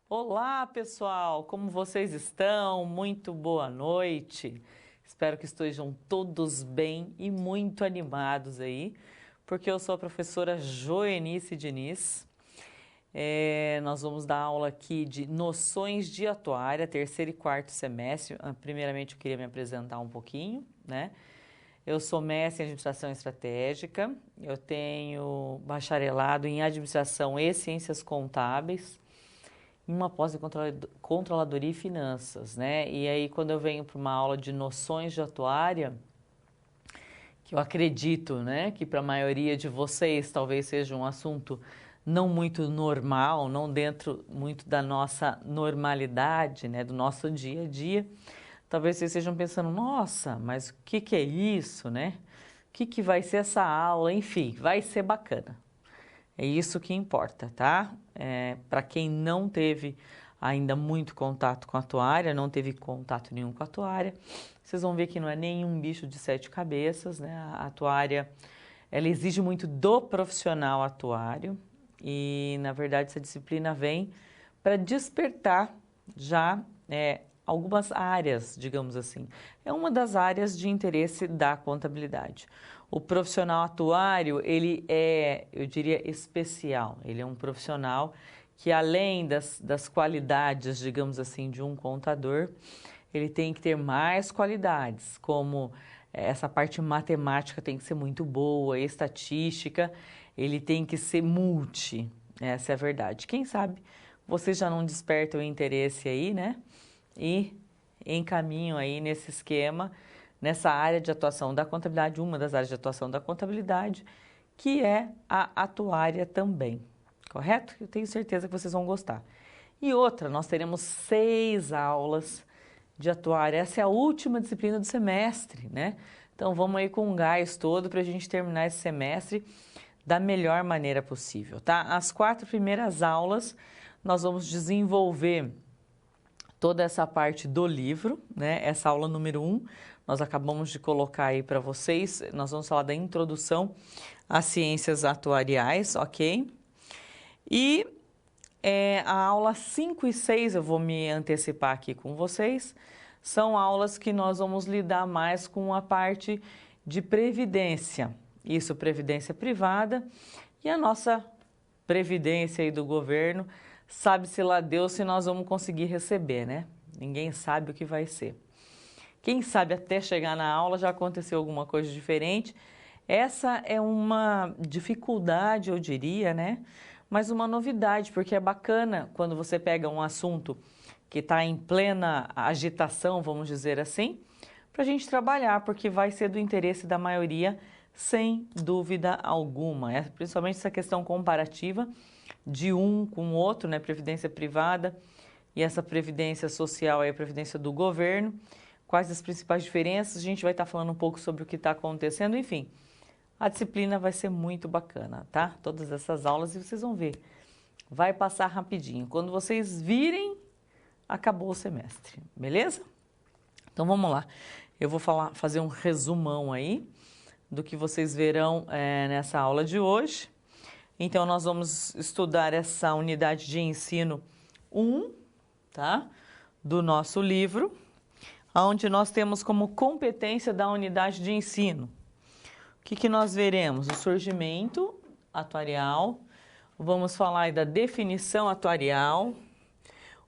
Olá, pessoal! Como vocês estão? Muito boa noite. Espero que estejam todos bem e muito animados aí, porque eu sou a professora Joenice Diniz. Nós vamos dar aula aqui de noções de atuária, terceiro e quarto semestre. Primeiramente, eu queria me apresentar um pouquinho, né? Eu sou mestre em administração estratégica, eu tenho bacharelado em administração e ciências contábeis, uma pós em controladoria e finanças, né? E aí, quando eu venho para uma aula de noções de atuária, que eu acredito, né, que para a maioria de vocês talvez seja um assunto não muito normal, não dentro muito da nossa normalidade, né, do nosso dia a dia, talvez vocês estejam pensando, nossa, mas o que é isso, né? O que vai ser essa aula? Enfim, vai ser bacana. É isso que importa, tá? Para quem não teve ainda muito contato com a atuária, não teve contato nenhum com a atuária, vocês vão ver que não é nenhum bicho de sete cabeças, né? A atuária, ela exige muito do profissional atuário e, na verdade, essa disciplina vem para despertar já algumas áreas, digamos assim. É uma das áreas de interesse da contabilidade. O profissional atuário, ele é, eu diria, especial. Ele é um profissional que, além das qualidades, digamos assim, de um contador, ele tem que ter mais qualidades, como essa parte matemática tem que ser muito boa, estatística, ele tem que ser multi, essa é a verdade. Quem sabe vocês já não despertam o interesse aí, né? E encaminham aí nesse esquema, nessa área de atuação da contabilidade, uma das áreas de atuação da contabilidade, que é a atuária também, correto? Eu tenho certeza que vocês vão gostar. E outra, nós teremos 6 aulas de atuária, essa é a última disciplina do semestre, né? Então vamos aí com um gás todo para a gente terminar esse semestre da melhor maneira possível, tá? As 4 primeiras aulas nós vamos desenvolver toda essa parte do livro, né? Essa aula número 1, nós acabamos de colocar aí para vocês. Nós vamos falar da introdução às ciências atuariais, ok? E a aula 5 e 6, eu vou me antecipar aqui com vocês, são aulas que nós vamos lidar mais com a parte de previdência. Isso, previdência privada e a nossa previdência aí do governo, sabe-se lá Deus se nós vamos conseguir receber, né? Ninguém sabe o que vai ser. Quem sabe até chegar na aula já aconteceu alguma coisa diferente. Essa é uma dificuldade, eu diria, né? Mas uma novidade, porque é bacana quando você pega um assunto que está em plena agitação, vamos dizer assim, para a gente trabalhar, porque vai ser do interesse da maioria, sem dúvida alguma. Principalmente essa questão comparativa de um com o outro, né? Previdência privada e essa previdência social, a previdência do governo. Quais as principais diferenças? A gente vai estar falando um pouco sobre o que está acontecendo, enfim. A disciplina vai ser muito bacana, tá? Todas essas aulas e vocês vão ver. Vai passar rapidinho. Quando vocês virem, acabou o semestre, beleza? Então vamos lá. Eu vou fazer um resumão aí do que vocês verão nessa aula de hoje. Então, nós vamos estudar essa unidade de ensino 1, tá? Do nosso livro, onde nós temos como competência da unidade de ensino. O que nós veremos? O surgimento atuarial, vamos falar aí da definição atuarial,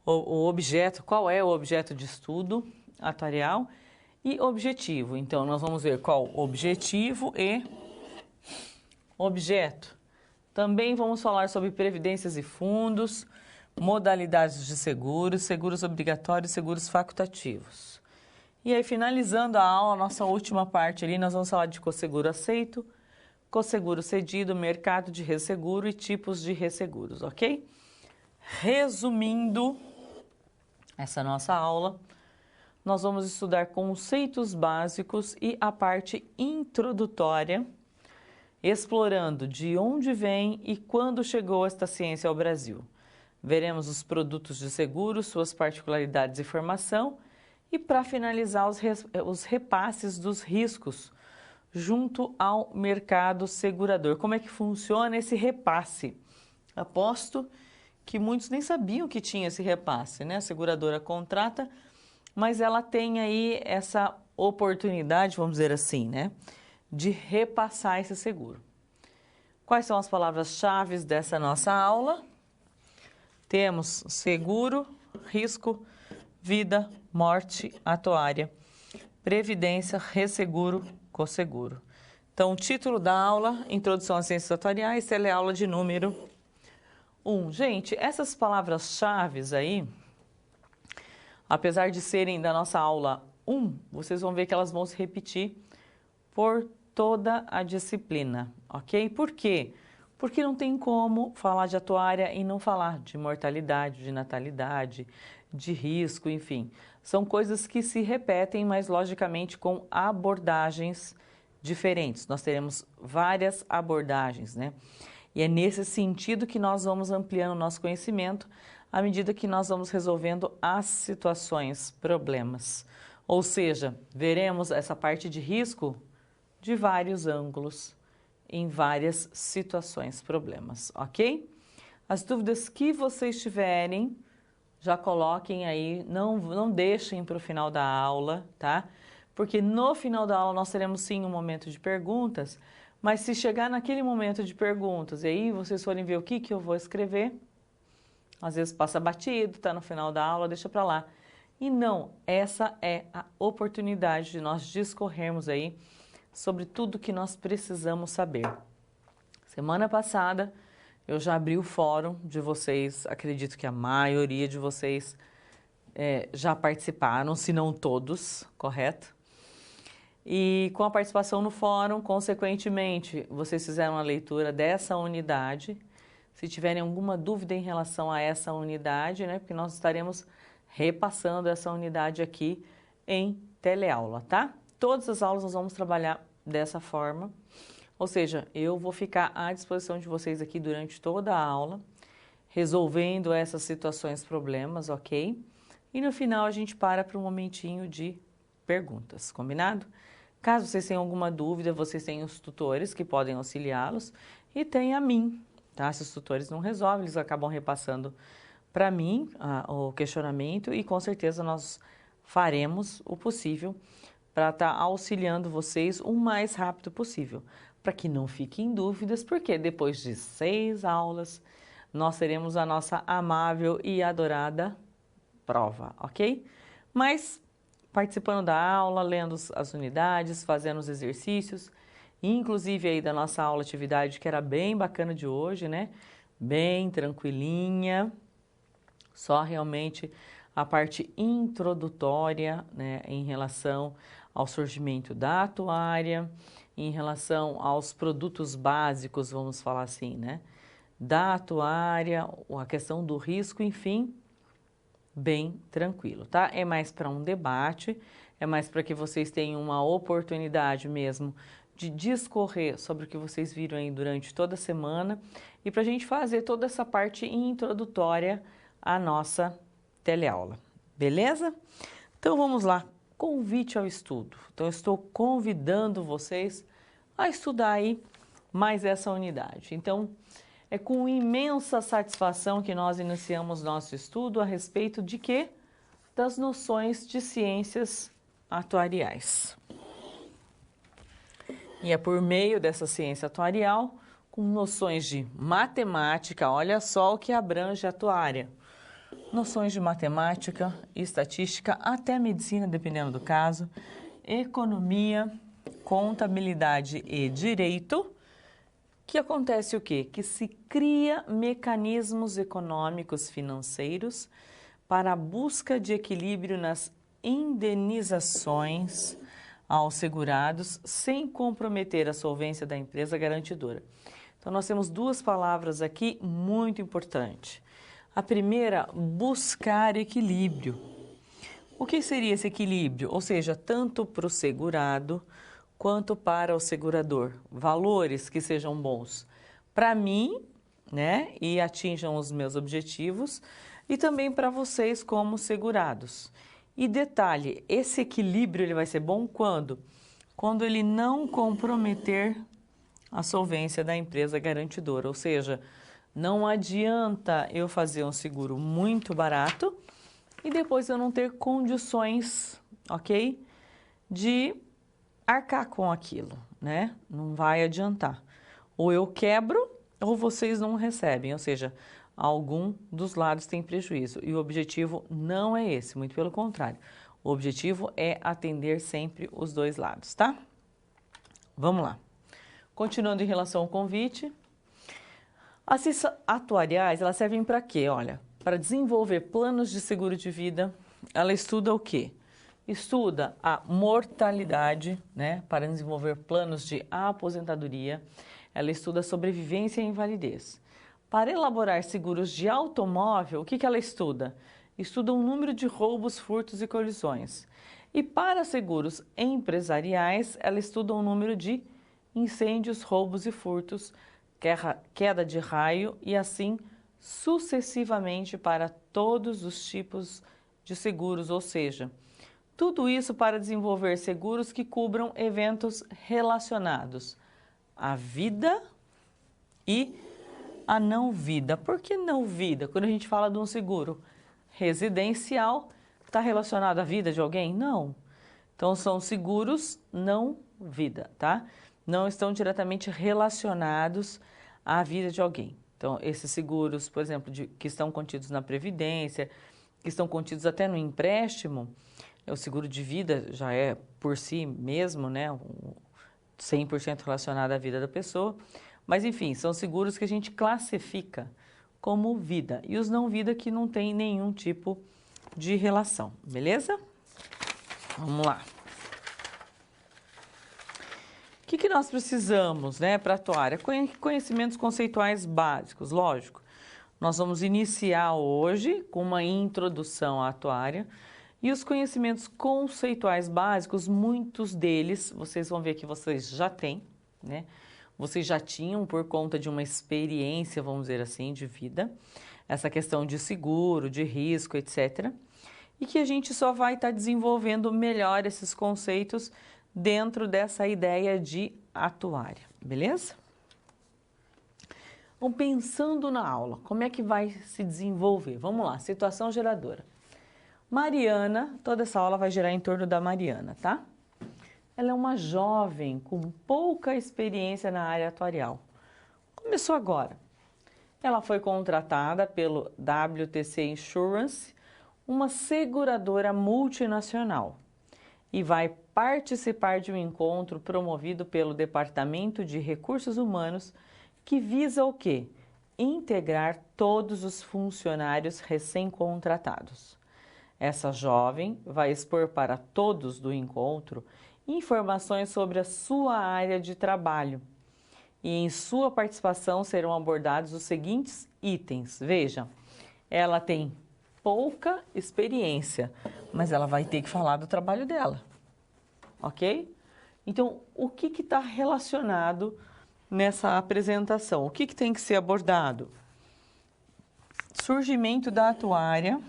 o objeto, qual é o objeto de estudo atuarial e objetivo. Então, nós vamos ver qual o objetivo e objeto. Também vamos falar sobre previdências e fundos, modalidades de seguros, seguros obrigatórios e seguros facultativos. E aí, finalizando a aula, nossa última parte ali, nós vamos falar de cosseguro aceito, cosseguro cedido, mercado de resseguro e tipos de resseguros, ok? Resumindo essa nossa aula, nós vamos estudar conceitos básicos e a parte introdutória, explorando de onde vem e quando chegou esta ciência ao Brasil. Veremos os produtos de seguro, suas particularidades e formação e, para finalizar, os repasses dos riscos junto ao mercado segurador. Como é que funciona esse repasse? Aposto que muitos nem sabiam que tinha esse repasse, né? A seguradora contrata, mas ela tem aí essa oportunidade, vamos dizer assim, né? De repassar esse seguro. Quais são as palavras-chave dessa nossa aula? Temos seguro, risco, vida, morte, atuária, previdência, resseguro, cosseguro. Então, o título da aula, Introdução às Ciências Atuariais, ela é a aula de número 1. Gente, essas palavras-chave aí, apesar de serem da nossa aula 1, vocês vão ver que elas vão se repetir por toda a disciplina, ok? Por quê? Porque não tem como falar de atuária e não falar de mortalidade, de natalidade, de risco, enfim. São coisas que se repetem, mas logicamente com abordagens diferentes. Nós teremos várias abordagens, né? E é nesse sentido que nós vamos ampliando o nosso conhecimento à medida que nós vamos resolvendo as situações, problemas. Ou seja, veremos essa parte de risco de vários ângulos, em várias situações, problemas, ok? As dúvidas que vocês tiverem, já coloquem aí, não deixem para o final da aula, tá? Porque no final da aula nós teremos sim um momento de perguntas, mas se chegar naquele momento de perguntas e aí vocês forem ver o que eu vou escrever, às vezes passa batido, tá no final da aula, deixa para lá. E não, essa é a oportunidade de nós discorrermos aí sobre tudo que nós precisamos saber. Semana passada eu já abri o fórum de vocês, acredito que a maioria de vocês já participaram, se não todos, correto? E com a participação no fórum, consequentemente, vocês fizeram a leitura dessa unidade. Se tiverem alguma dúvida em relação a essa unidade, né, porque nós estaremos repassando essa unidade aqui em teleaula, tá? Todas as aulas nós vamos trabalhar dessa forma, ou seja, eu vou ficar à disposição de vocês aqui durante toda a aula, resolvendo essas situações, problemas, ok? E no final a gente para um momentinho de perguntas, combinado? Caso vocês tenham alguma dúvida, vocês têm os tutores que podem auxiliá-los e tem a mim, tá? Se os tutores não resolvem, eles acabam repassando para mim o questionamento e com certeza nós faremos o possível para estar auxiliando vocês o mais rápido possível, para que não fiquem dúvidas, porque depois de 6 aulas nós teremos a nossa amável e adorada prova, ok? Mas participando da aula, lendo as unidades, fazendo os exercícios, inclusive aí da nossa aula atividade que era bem bacana de hoje, né? Bem tranquilinha, só realmente a parte introdutória, né, em relação ao surgimento da atuária, em relação aos produtos básicos, vamos falar assim, né, da atuária, a questão do risco, enfim, bem tranquilo, tá? É mais para um debate, é mais para que vocês tenham uma oportunidade mesmo de discorrer sobre o que vocês viram aí durante toda a semana e para a gente fazer toda essa parte introdutória à nossa teleaula, beleza? Então vamos lá, convite ao estudo. Então eu estou convidando vocês a estudar aí mais essa unidade. Então é com imensa satisfação que nós iniciamos nosso estudo a respeito de quê? Das noções de ciências atuariais. E é por meio dessa ciência atuarial, com noções de matemática, olha só o que abrange a atuária. Noções de matemática, estatística, até medicina, dependendo do caso, economia, contabilidade e direito, que acontece o quê? Que se cria mecanismos econômicos financeiros para a busca de equilíbrio nas indenizações aos segurados sem comprometer a solvência da empresa garantidora. Então, nós temos 2 palavras aqui muito importantes. A primeira, buscar equilíbrio. O que seria esse equilíbrio? Ou seja, tanto para o segurado quanto para o segurador. Valores que sejam bons para mim, né, e atinjam os meus objetivos, e também para vocês como segurados. E detalhe, esse equilíbrio ele vai ser bom quando? Quando ele não comprometer a solvência da empresa garantidora, ou seja, Não adianta eu fazer um seguro muito barato e depois eu não ter condições, ok? De arcar com aquilo, né? Não vai adiantar. Ou eu quebro ou vocês não recebem, ou seja, algum dos lados tem prejuízo. E o objetivo não é esse, muito pelo contrário. O objetivo é atender sempre os dois lados, tá? Vamos lá. Continuando em relação ao convite. As ciências atuariais, elas servem para quê? Olha, para desenvolver planos de seguro de vida, ela estuda o quê? Estuda a mortalidade, né, para desenvolver planos de aposentadoria. Ela estuda a sobrevivência e invalidez. Para elaborar seguros de automóvel, o que ela estuda? Estuda o número de roubos, furtos e colisões. E para seguros empresariais, ela estuda o número de incêndios, roubos e furtos, queda de raio e assim sucessivamente para todos os tipos de seguros, ou seja, tudo isso para desenvolver seguros que cubram eventos relacionados à vida e à não vida. Por que não vida? Quando a gente fala de um seguro residencial, está relacionado à vida de alguém? Não. Então, são seguros não vida, tá? Não estão diretamente relacionados à vida de alguém. Então, esses seguros, por exemplo, que estão contidos na Previdência, que estão contidos até no empréstimo, o seguro de vida já é por si mesmo, né, 100% relacionado à vida da pessoa, mas enfim, são seguros que a gente classifica como vida e os não vida que não tem nenhum tipo de relação, beleza? Vamos lá. O que nós precisamos, né, para atuar? É conhecimentos conceituais básicos, lógico. Nós vamos iniciar hoje com uma introdução à atuária e os conhecimentos conceituais básicos, muitos deles, vocês vão ver que vocês já têm, né? Vocês já tinham por conta de uma experiência, vamos dizer assim, de vida, essa questão de seguro, de risco, etc. E que a gente só vai estar desenvolvendo melhor esses conceitos dentro dessa ideia de atuária, beleza? Então, pensando na aula, como é que vai se desenvolver? Vamos lá, situação geradora. Mariana, toda essa aula vai girar em torno da Mariana, tá? Ela é uma jovem com pouca experiência na área atuarial. Começou agora. Ela foi contratada pelo WTC Insurance, uma seguradora multinacional, e vai participar de um encontro promovido pelo Departamento de Recursos Humanos que visa o quê? Integrar todos os funcionários recém-contratados. Essa jovem vai expor para todos do encontro informações sobre a sua área de trabalho e em sua participação serão abordados os seguintes itens. Veja, ela tem pouca experiência, mas ela vai ter que falar do trabalho dela, ok? Então, o que está relacionado nessa apresentação? O que tem que ser abordado? Surgimento da atuária,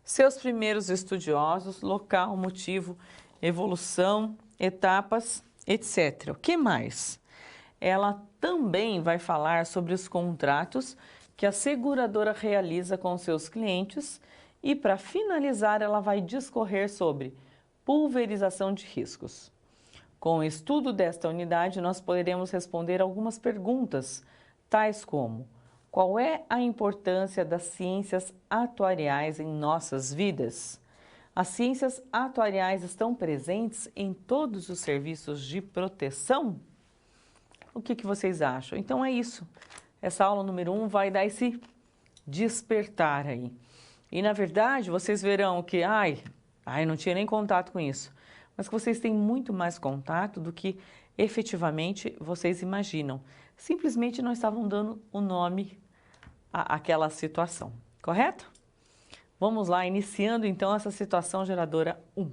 seus primeiros estudiosos, local, motivo, evolução, etapas, etc. O que mais? Ela também vai falar sobre os contratos que a seguradora realiza com seus clientes e, para finalizar, ela vai discorrer sobre pulverização de riscos. Com o estudo desta unidade, nós poderemos responder algumas perguntas, tais como: qual é a importância das ciências atuariais em nossas vidas? As ciências atuariais estão presentes em todos os serviços de proteção? O que vocês acham? Então é isso. Essa aula número 1 vai dar esse despertar aí. E na verdade, vocês verão que, não tinha nem contato com isso. Mas que vocês têm muito mais contato do que efetivamente vocês imaginam. Simplesmente não estavam dando o nome àquela situação, correto? Vamos lá, iniciando então essa situação geradora 1.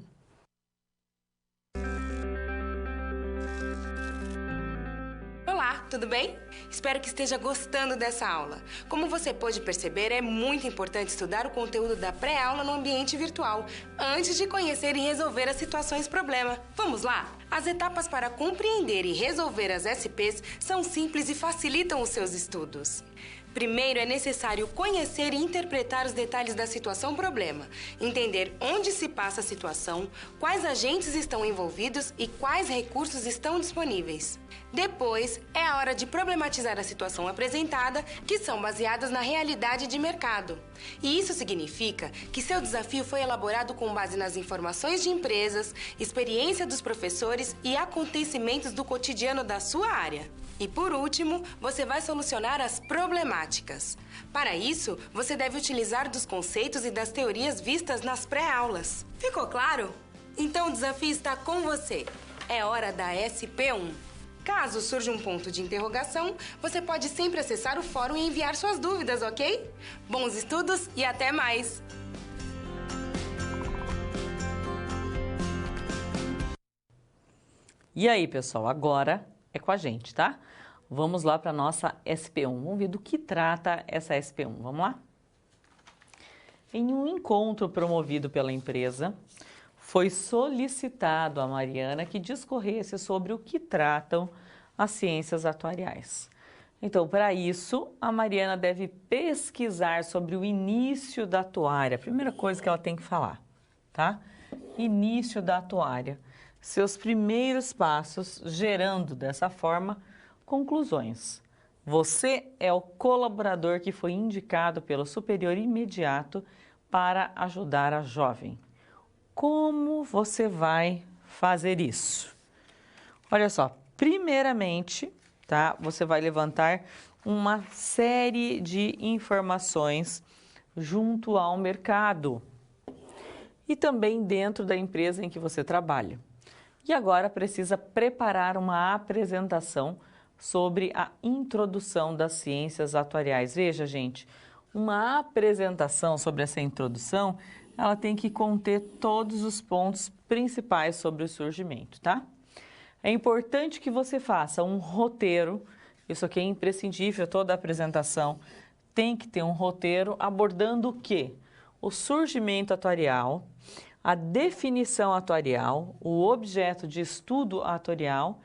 Olá, tudo bem? Espero que esteja gostando dessa aula. Como você pôde perceber, é muito importante estudar o conteúdo da pré-aula no ambiente virtual, antes de conhecer e resolver as situações problema. Vamos lá? As etapas para compreender e resolver as SPs são simples e facilitam os seus estudos. Primeiro, é necessário conhecer e interpretar os detalhes da situação-problema, entender onde se passa a situação, quais agentes estão envolvidos e quais recursos estão disponíveis. Depois, é a hora de problematizar a situação apresentada, que são baseadas na realidade de mercado. E isso significa que seu desafio foi elaborado com base nas informações de empresas, experiência dos professores e acontecimentos do cotidiano da sua área. E por último, você vai solucionar as problemáticas. Para isso, você deve utilizar dos conceitos e das teorias vistas nas pré-aulas. Ficou claro? Então o desafio está com você. É hora da SP1. Caso surja um ponto de interrogação, você pode sempre acessar o fórum e enviar suas dúvidas, ok? Bons estudos e até mais! E aí, pessoal, agora é com a gente, tá? Vamos lá para a nossa SP1. Vamos ver do que trata essa SP1. Vamos lá? Em um encontro promovido pela empresa, foi solicitado a Mariana que discorresse sobre o que tratam as ciências atuariais. Então, para isso, a Mariana deve pesquisar sobre o início da atuária. A primeira coisa que ela tem que falar, tá? Início da atuária. Seus primeiros passos, gerando dessa forma conclusões. Você é o colaborador que foi indicado pelo superior imediato para ajudar a jovem. Como você vai fazer isso? Olha só, primeiramente, tá? Você vai levantar uma série de informações junto ao mercado e também dentro da empresa em que você trabalha. E agora precisa preparar uma apresentação sobre a introdução das ciências atuariais. Veja, gente, uma apresentação sobre essa introdução, ela tem que conter todos os pontos principais sobre o surgimento, tá? É importante que você faça um roteiro, isso aqui é imprescindível, toda apresentação tem que ter um roteiro abordando o quê? O surgimento atuarial, a definição atuarial, o objeto de estudo atuarial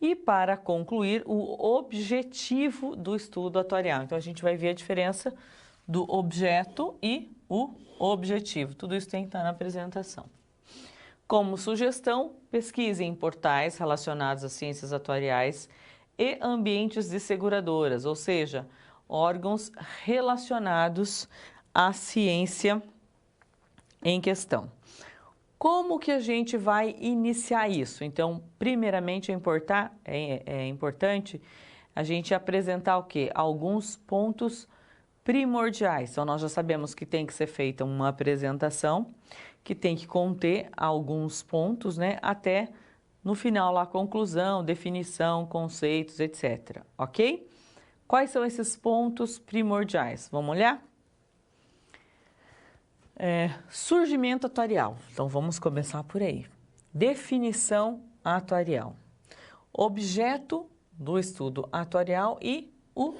e, para concluir, o objetivo do estudo atuarial. Então, a gente vai ver a diferença do objeto e o objetivo. Tudo isso tem que estar na apresentação. Como sugestão, pesquise em portais relacionados às ciências atuariais e ambientes de seguradoras, ou seja, órgãos relacionados à ciência em questão. Como que a gente vai iniciar isso? Então, primeiramente é importante a gente apresentar o quê? Alguns pontos primordiais. Então, nós já sabemos que tem que ser feita uma apresentação que tem que conter alguns pontos, né? Até no final lá, conclusão, definição, conceitos, etc. Ok? Quais são esses pontos primordiais? Vamos olhar? Surgimento atuarial. Então, vamos começar por aí. Definição atuarial. Objeto do estudo atuarial e o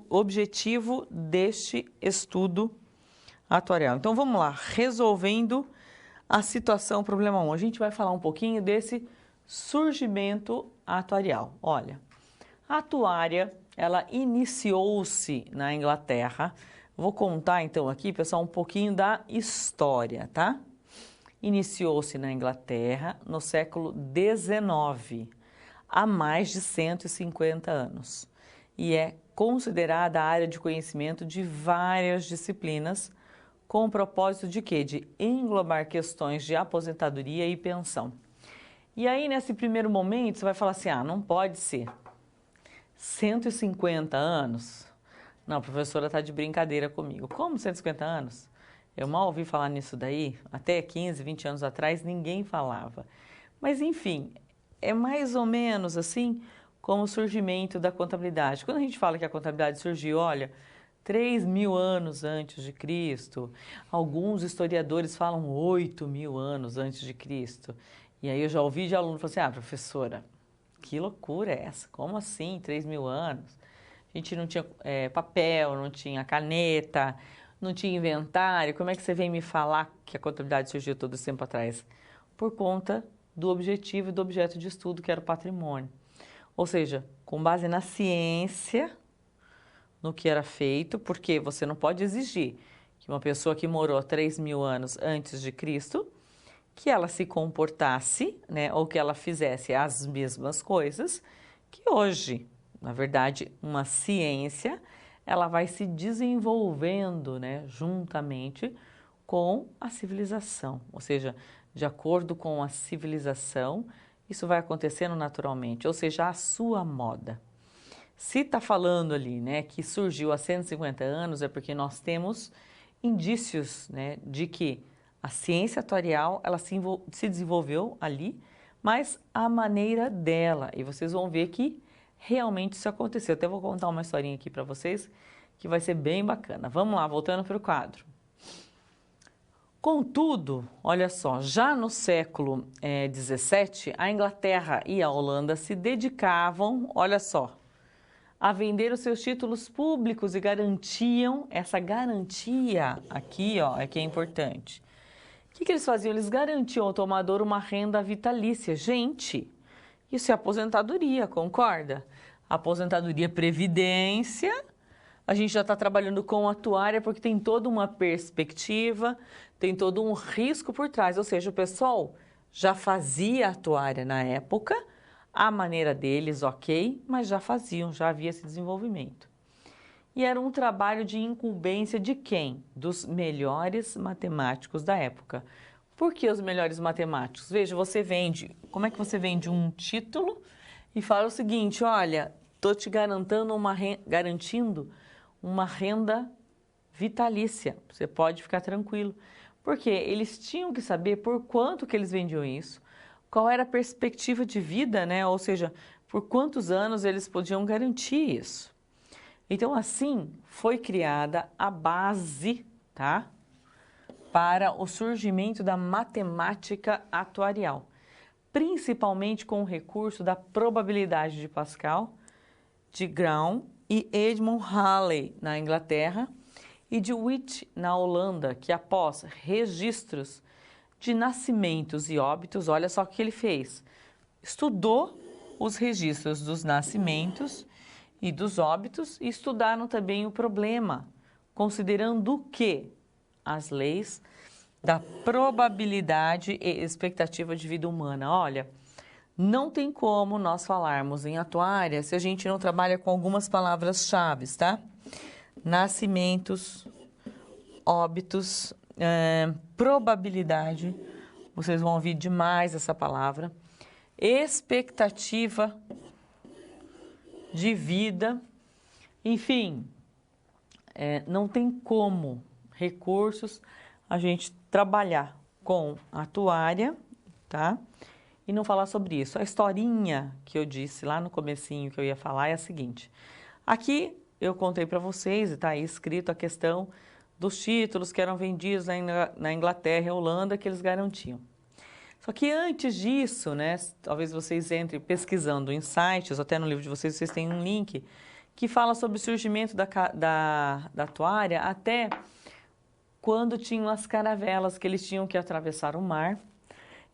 objetivo deste estudo atuarial. Então, vamos lá. Resolvendo a situação problema 1. A gente vai falar um pouquinho desse surgimento atuarial. Olha, a atuária, ela iniciou-se na Inglaterra. Vou contar, então, aqui, pessoal, um pouquinho da história, tá? Iniciou-se na Inglaterra no século XIX, há mais de 150 anos. E é considerada a área de conhecimento de várias disciplinas, com o propósito de quê? De englobar questões de aposentadoria e pensão. E aí, nesse primeiro momento, você vai falar assim, não pode ser 150 anos... Não, a professora está de brincadeira comigo. Como 150 anos? Eu mal ouvi falar nisso daí. Até 15, 20 anos atrás, ninguém falava. Mas, enfim, é mais ou menos assim como o surgimento da contabilidade. Quando a gente fala que a contabilidade surgiu, olha, 3.000 anos antes de Cristo. Alguns historiadores falam 8.000 anos antes de Cristo. E aí eu já ouvi de aluno falar assim, professora, que loucura é essa? Como assim 3.000 anos? A gente não tinha papel, não tinha caneta, não tinha inventário. Como é que você vem me falar que a contabilidade surgiu todo esse tempo atrás? Por conta do objetivo e do objeto de estudo, que era o patrimônio. Ou seja, com base na ciência, no que era feito, porque você não pode exigir que uma pessoa que morou 3.000 anos antes de Cristo, que ela se comportasse, né, ou que ela fizesse as mesmas coisas que hoje. Na verdade, uma ciência, ela vai se desenvolvendo, né, juntamente com a civilização. Ou seja, de acordo com a civilização, isso vai acontecendo naturalmente, ou seja, a sua moda. Se está falando ali, né, que surgiu há 150 anos, é porque nós temos indícios, né, de que a ciência atuarial ela se desenvolveu ali, mas a maneira dela. E vocês vão ver que realmente isso aconteceu. Até vou contar uma historinha aqui para vocês que vai ser bem bacana. Vamos lá, voltando para o quadro. Contudo, olha só, já no século XVII, a Inglaterra e a Holanda se dedicavam, olha só, a vender os seus títulos públicos e garantiam, essa garantia aqui, ó, é que é importante. O que eles faziam? Eles garantiam ao tomador uma renda vitalícia. Gente, isso é aposentadoria, concorda? Aposentadoria, previdência, a gente já está trabalhando com a atuária porque tem toda uma perspectiva, tem todo um risco por trás. Ou seja, o pessoal já fazia atuária na época, a maneira deles, ok, mas já faziam, já havia esse desenvolvimento. E era um trabalho de incumbência de quem? Dos melhores matemáticos da época. Por que os melhores matemáticos? Veja, você vende, como é que você vende um título e fala o seguinte, olha, estou te garantindo uma renda vitalícia, você pode ficar tranquilo. Porque eles tinham que saber por quanto que eles vendiam isso, qual era a perspectiva de vida, né? Ou seja, por quantos anos eles podiam garantir isso. Então, assim, foi criada a base, tá? Para o surgimento da matemática atuarial, principalmente com o recurso da probabilidade de Pascal, de Graham e Edmund Halley na Inglaterra e de Witt na Holanda, que após registros de nascimentos e óbitos, olha só o que ele fez, estudou os registros dos nascimentos e dos óbitos e estudaram também o problema, considerando o quê? As leis da probabilidade e expectativa de vida humana. Olha, não tem como nós falarmos em atuária se a gente não trabalha com algumas palavras-chave, tá? Nascimentos, óbitos, probabilidade, vocês vão ouvir demais essa palavra, expectativa de vida, enfim, não tem como recursos a gente trabalhar com a atuária, tá? E não falar sobre isso. A historinha que eu disse lá no comecinho que eu ia falar é a seguinte. Aqui eu contei para vocês, e está aí escrito a questão dos títulos que eram vendidos na Inglaterra e Holanda que eles garantiam. Só que antes disso, né, talvez vocês entrem pesquisando em sites, até no livro de vocês têm um link que fala sobre o surgimento da atuária até quando tinham as caravelas, que eles tinham que atravessar o mar,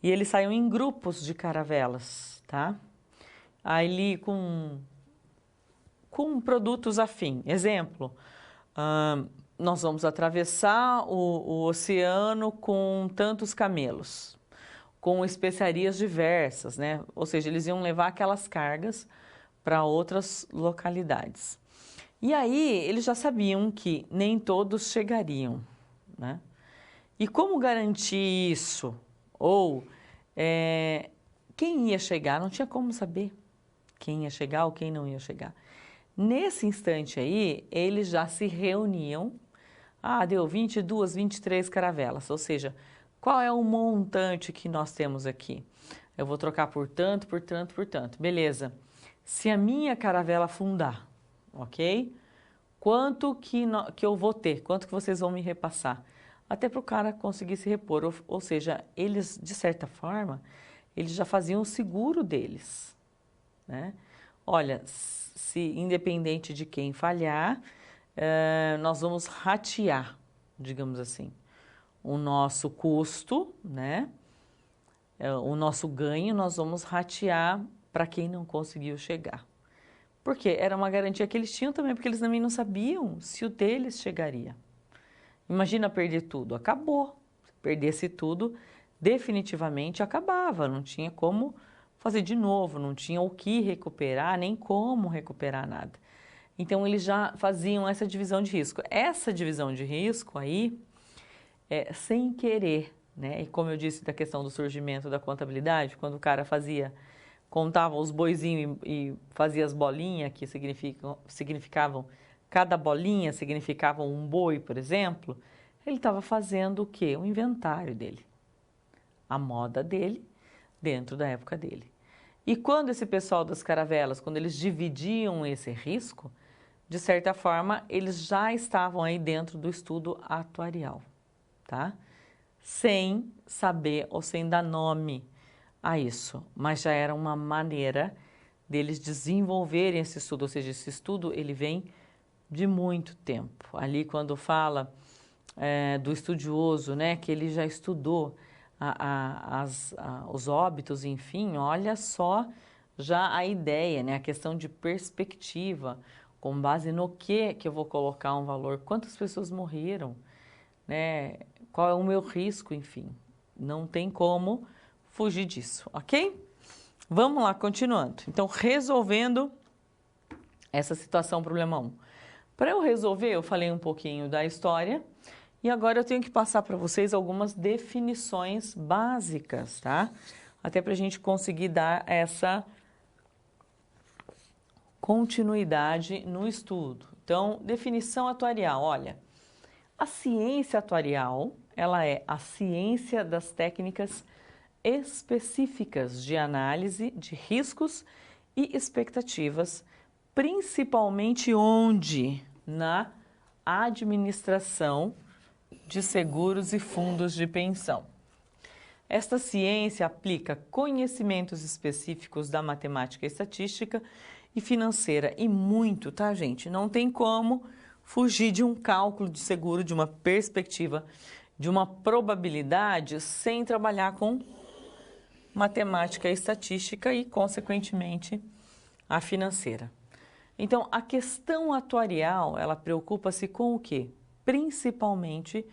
e eles saíam em grupos de caravelas, tá? Ali com produtos afim. Exemplo, nós vamos atravessar o oceano com tantos camelos, com especiarias diversas, né? Ou seja, eles iam levar aquelas cargas para outras localidades. E aí, eles já sabiam que nem todos chegariam, né? E como garantir isso? Ou quem ia chegar? Não tinha como saber quem ia chegar ou quem não ia chegar. Nesse instante aí, eles já se reuniam. Deu 22, 23 caravelas, ou seja, qual é o montante que nós temos aqui? Eu vou trocar por tanto, por tanto, por tanto. Beleza. Se a minha caravela afundar, ok? Quanto que eu vou ter? Quanto que vocês vão me repassar? Até para o cara conseguir se repor. Ou seja, eles, de certa forma, eles já faziam o seguro deles, né? Olha, se independente de quem falhar, nós vamos ratear, digamos assim, o nosso custo, né? o nosso ganho, nós vamos ratear para quem não conseguiu chegar. Porque era uma garantia que eles tinham também, porque eles também não sabiam se o deles chegaria. Imagina perder tudo, acabou. Se perdesse tudo, definitivamente acabava, não tinha como fazer de novo, não tinha o que recuperar, nem como recuperar nada. Então, eles já faziam essa divisão de risco. Essa divisão de risco aí, sem querer, né? E como eu disse da questão do surgimento da contabilidade, quando o cara contava os boizinhos e fazia as bolinhas, que significavam, cada bolinha significava um boi, por exemplo, ele estava fazendo o quê? O inventário dele, a moda dele, dentro da época dele. E quando esse pessoal das caravelas, quando eles dividiam esse risco, de certa forma, eles já estavam aí dentro do estudo atuarial, tá? Sem saber ou sem dar nome a isso, mas já era uma maneira deles desenvolverem esse estudo, ou seja, esse estudo ele vem de muito tempo. Ali quando fala do estudioso, né, que ele já estudou os óbitos, enfim, olha só já a ideia, né, a questão de perspectiva, com base no que eu vou colocar um valor, quantas pessoas morreram, né, qual é o meu risco, enfim, não tem como fugir disso, ok? Vamos lá, continuando. Então, resolvendo essa situação, problema 1. Para eu resolver, eu falei um pouquinho da história e agora eu tenho que passar para vocês algumas definições básicas, tá? Até para a gente conseguir dar essa continuidade no estudo. Então, definição atuarial, olha, a ciência atuarial, ela é a ciência das técnicas específicas de análise de riscos e expectativas, principalmente onde? Na administração de seguros e fundos de pensão. Esta ciência aplica conhecimentos específicos da matemática estatística e financeira e muito, tá, gente? Não tem como fugir de um cálculo de seguro, de uma perspectiva, de uma probabilidade sem trabalhar com matemática estatística e, consequentemente, a financeira. Então, a questão atuarial, ela preocupa-se com o quê? Principalmente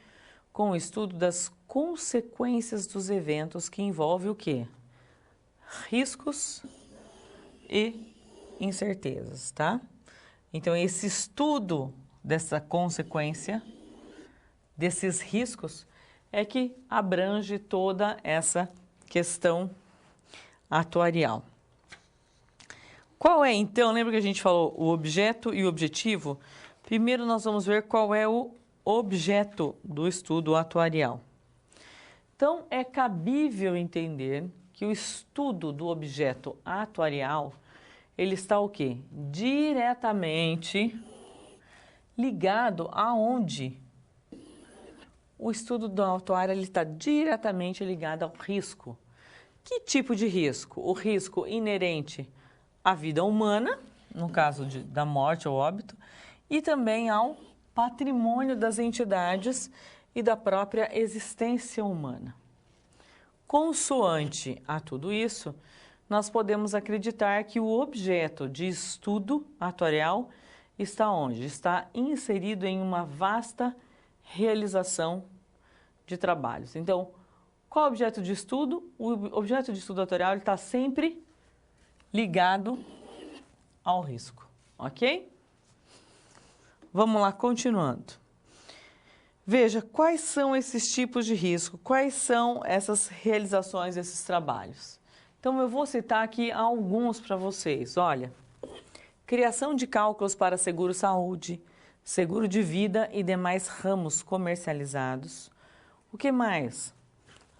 com o estudo das consequências dos eventos que envolve o quê? Riscos e incertezas, tá? Então, esse estudo dessa consequência, desses riscos, é que abrange toda essa questão atuarial. Qual é, então, lembra que a gente falou o objeto e o objetivo? Primeiro nós vamos ver qual é o objeto do estudo atuarial. Então, é cabível entender que o estudo do objeto atuarial, ele está o quê? Diretamente ligado aonde? O estudo do atuário ele está diretamente ligado ao risco. Que tipo de risco? O risco inerente à vida humana, no caso da morte ou óbito, e também ao patrimônio das entidades e da própria existência humana. Consoante a tudo isso, nós podemos acreditar que o objeto de estudo atuarial está onde? Está inserido em uma vasta realização de trabalhos. Então, qual é o objeto de estudo? O objeto de estudo atuarial está sempre ligado ao risco, ok? Vamos lá, continuando. Veja, quais são esses tipos de risco? Quais são essas realizações, esses trabalhos? Então, eu vou citar aqui alguns para vocês. Olha, criação de cálculos para seguro-saúde, seguro de vida e demais ramos comercializados. O que mais?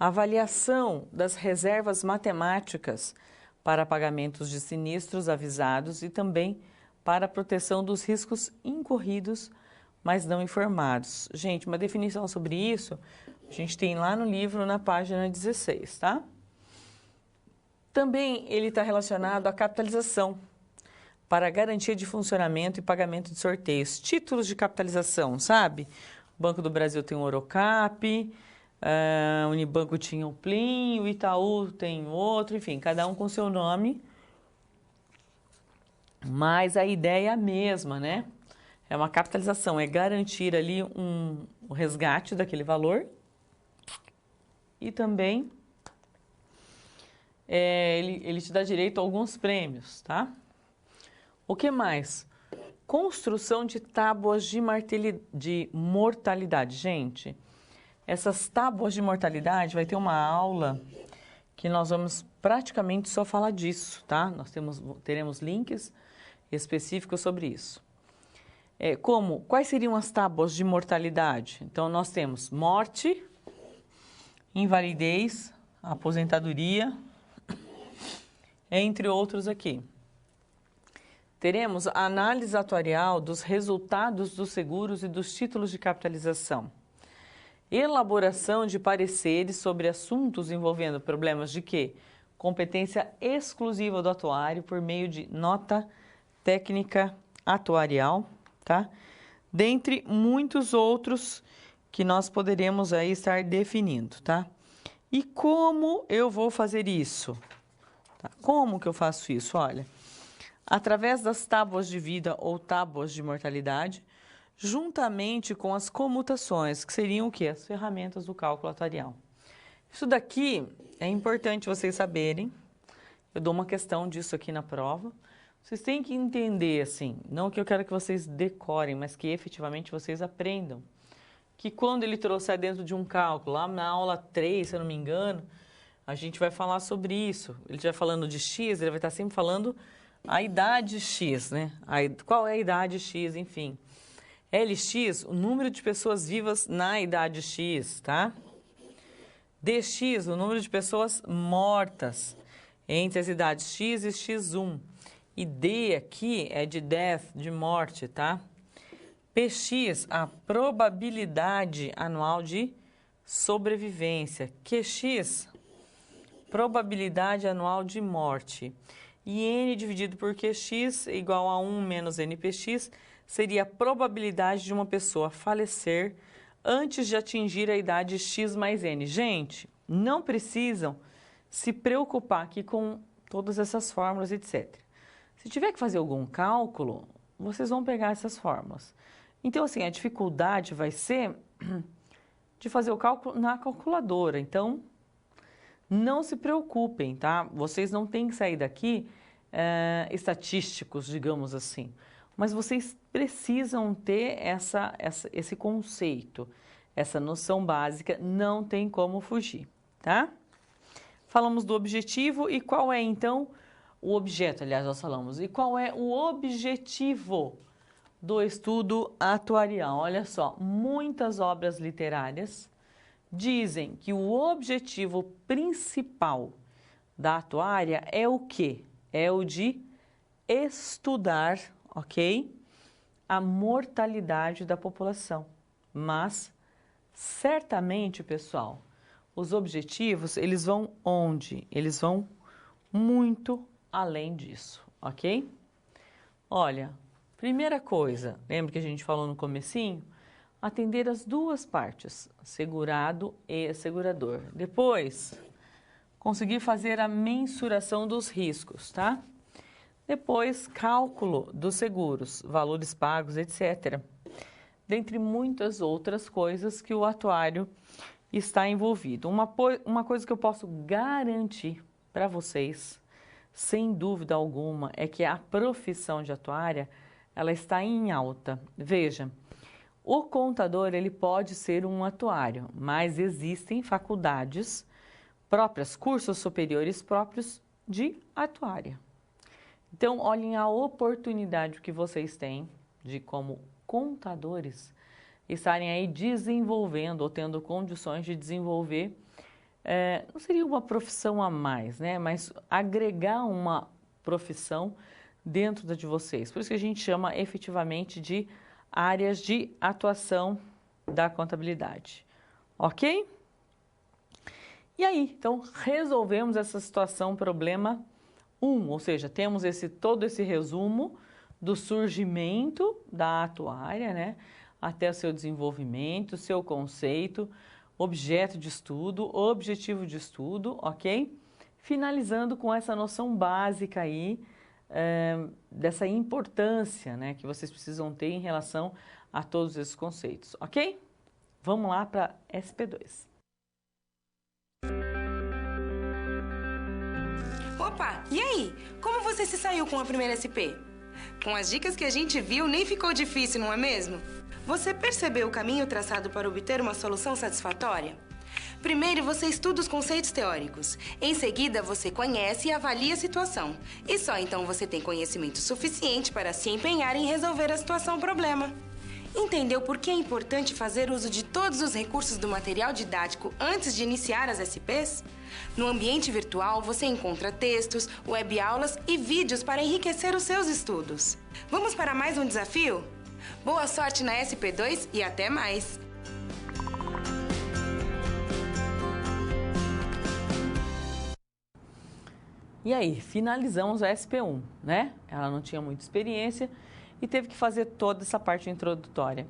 Avaliação das reservas matemáticas para pagamentos de sinistros avisados e também para a proteção dos riscos incorridos, mas não informados. Gente, uma definição sobre isso, a gente tem lá no livro, na página 16, tá? Também ele está relacionado à capitalização, para garantia de funcionamento e pagamento de sorteios. Títulos de capitalização, sabe? O Banco do Brasil tem o Orocap, A Unibanco tinha o Plim, o Itaú tem outro, enfim, cada um com seu nome. Mas a ideia é a mesma, né? É uma capitalização, é garantir ali um resgate daquele valor e também ele te dá direito a alguns prêmios, tá? O que mais? Construção de tábuas de mortalidade. Gente, essas tábuas de mortalidade vai ter uma aula que nós vamos praticamente só falar disso, tá? Nós teremos links específicos sobre isso. Quais seriam as tábuas de mortalidade? Então, nós temos morte, invalidez, aposentadoria, entre outros aqui. Teremos a análise atuarial dos resultados dos seguros e dos títulos de capitalização. Elaboração de pareceres sobre assuntos envolvendo problemas de quê? Competência exclusiva do atuário por meio de nota técnica atuarial, tá? Dentre muitos outros que nós poderemos aí estar definindo, tá? E como eu vou fazer isso? Tá? Como que eu faço isso? Olha, através das tábuas de vida ou tábuas de mortalidade, juntamente com as comutações, que seriam o quê? As ferramentas do cálculo atuarial. Isso daqui é importante vocês saberem. Eu dou uma questão disso aqui na prova. Vocês têm que entender, assim, não que eu quero que vocês decorem, mas que efetivamente vocês aprendam. Que quando ele trouxer dentro de um cálculo, lá na aula 3, se eu não me engano, a gente vai falar sobre isso. Ele estiver falando de X, ele vai estar sempre falando a idade X, né? Qual é a idade X, enfim. LX, o número de pessoas vivas na idade X, tá? DX, o número de pessoas mortas entre as idades X e X1. E D aqui é de death, de morte, tá? PX, a probabilidade anual de sobrevivência. QX, probabilidade anual de morte. E N dividido por QX é igual a 1 menos NPX, seria a probabilidade de uma pessoa falecer antes de atingir a idade X mais N. Gente, não precisam se preocupar aqui com todas essas fórmulas, etc. Se tiver que fazer algum cálculo, vocês vão pegar essas fórmulas. Então, assim, a dificuldade vai ser de fazer o cálculo na calculadora. Então, não se preocupem, tá? Vocês não têm que sair daqui estatísticos, digamos assim. Mas vocês precisam ter esse conceito, essa noção básica, não tem como fugir, tá? Falamos do objetivo e qual é, então, o objeto, aliás, nós falamos. E qual é o objetivo do estudo atuarial? Olha só, muitas obras literárias dizem que o objetivo principal da atuária é o quê? É o de estudar, ok? A mortalidade da população. Mas, certamente, pessoal, os objetivos, eles vão onde? Eles vão muito além disso, ok? Olha, primeira coisa, lembra que a gente falou no comecinho? Atender as duas partes, segurado e segurador. Depois, conseguir fazer a mensuração dos riscos, tá? Depois, cálculo dos seguros, valores pagos, etc. Dentre muitas outras coisas que o atuário está envolvido. Uma coisa que eu posso garantir para vocês, sem dúvida alguma, é que a profissão de atuária, ela está em alta. Veja, o contador, ele pode ser um atuário, mas existem faculdades próprias, cursos superiores próprios de atuária. Então, olhem a oportunidade que vocês têm de, como contadores, estarem aí desenvolvendo ou tendo condições de desenvolver, não seria uma profissão a mais, né? Mas agregar uma profissão dentro da de vocês. Por isso que a gente chama efetivamente de áreas de atuação da contabilidade. Ok? E aí, então, resolvemos essa situação, problema 1, ou seja, temos todo esse resumo do surgimento da atuária, né? Até o seu desenvolvimento, seu conceito, objeto de estudo, objetivo de estudo, ok? Finalizando com essa noção básica aí, dessa importância, né, que vocês precisam ter em relação a todos esses conceitos, ok? Vamos lá para SP2. Opa, e aí? Como você se saiu com a primeira SP? Com as dicas que a gente viu, nem ficou difícil, não é mesmo? Você percebeu o caminho traçado para obter uma solução satisfatória? Primeiro, você estuda os conceitos teóricos. Em seguida, você conhece e avalia a situação. E só então você tem conhecimento suficiente para se empenhar em resolver a situação-problema. Entendeu por que é importante fazer uso de todos os recursos do material didático antes de iniciar as SPs? No ambiente virtual, você encontra textos, webaulas e vídeos para enriquecer os seus estudos. Vamos para mais um desafio? Boa sorte na SP2 e até mais! E aí, finalizamos a SP1, né? Ela não tinha muita experiência e teve que fazer toda essa parte introdutória.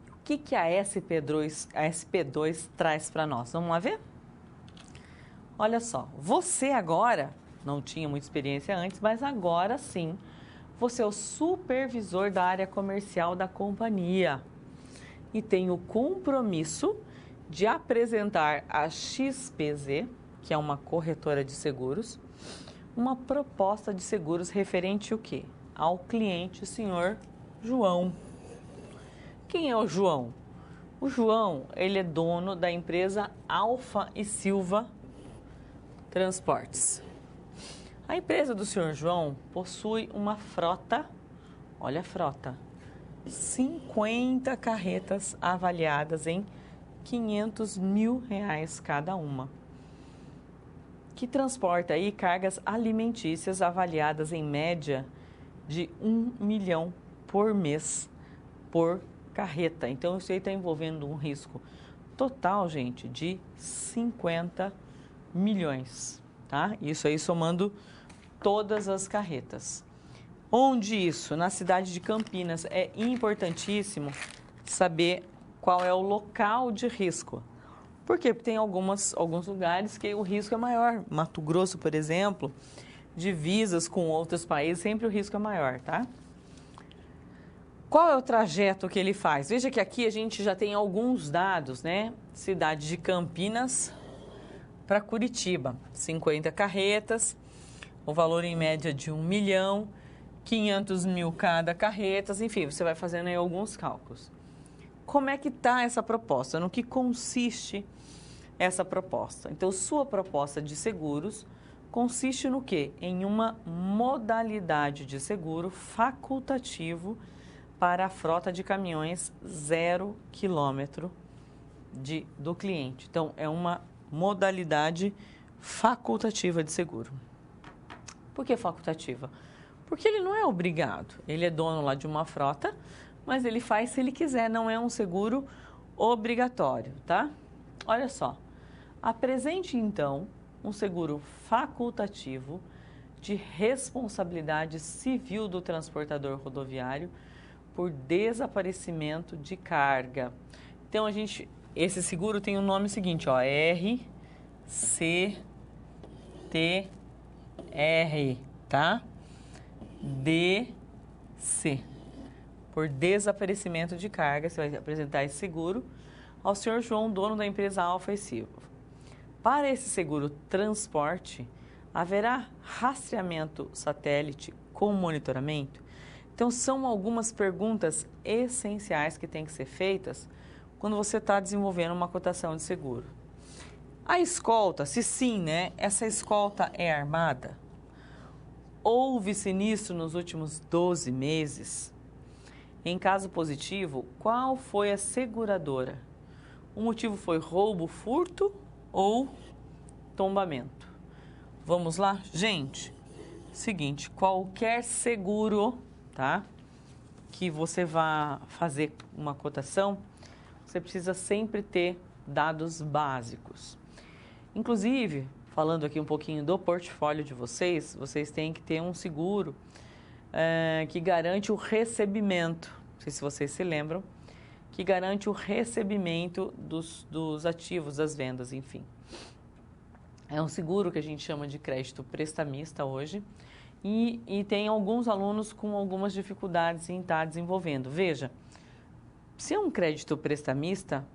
O que a SP2 traz para nós? Vamos lá ver? Olha só, você agora, não tinha muita experiência antes, mas agora sim, você é o supervisor da área comercial da companhia e tem o compromisso de apresentar à XPZ, que é uma corretora de seguros, uma proposta de seguros referente ao quê? Ao cliente, o senhor João. Quem é o João? O João, ele é dono da empresa Alfa e Silva Transportes. A empresa do senhor João possui uma frota, olha a frota, 50 carretas avaliadas em R$500 mil cada uma, que transporta aí cargas alimentícias avaliadas em média de 1 milhão por mês por carreta. Então, isso aí está envolvendo um risco total, gente, de 50 milhões, tá? Isso aí somando todas as carretas. Onde isso? Na cidade de Campinas. É importantíssimo saber qual é o local de risco. Por quê? Porque tem alguns lugares que o risco é maior. Mato Grosso, por exemplo, divisas com outros países, sempre o risco é maior, tá? Qual é o trajeto que ele faz? Veja que aqui a gente já tem alguns dados, né? Cidade de Campinas para Curitiba, 50 carretas, o valor em média de 1 milhão, 500 mil cada carretas, enfim, você vai fazendo aí alguns cálculos. Como é que está essa proposta? No que consiste essa proposta? Então, sua proposta de seguros consiste no quê? Em uma modalidade de seguro facultativo para a frota de caminhões 0 quilômetro do cliente. Então, é uma modalidade facultativa de seguro. Por que facultativa? Porque ele não é obrigado. Ele é dono lá de uma frota, mas ele faz se ele quiser, não é um seguro obrigatório, tá? Olha só, apresente então um seguro facultativo de responsabilidade civil do transportador rodoviário por desaparecimento de carga. Então, esse seguro tem o nome seguinte, ó, RCTR, tá? DC. Por desaparecimento de carga, você vai apresentar esse seguro ao senhor João, dono da empresa Alfa e Silva. Para esse seguro transporte, haverá rastreamento satélite com monitoramento? Então, são algumas perguntas essenciais que têm que ser feitas quando você está desenvolvendo uma cotação de seguro. A escolta, se sim, né? Essa escolta é armada? Houve sinistro nos últimos 12 meses? Em caso positivo, qual foi a seguradora? O motivo foi roubo, furto ou tombamento? Vamos lá? Gente, seguinte, qualquer seguro, tá? Que você vá fazer uma cotação, você precisa sempre ter dados básicos. Inclusive, falando aqui um pouquinho do portfólio de vocês, vocês têm que ter um seguro que garante o recebimento. Não sei se vocês se lembram, que garante o recebimento dos ativos, das vendas, enfim. É um seguro que a gente chama de crédito prestamista hoje e tem alguns alunos com algumas dificuldades em estar desenvolvendo. Veja, se é um crédito prestamista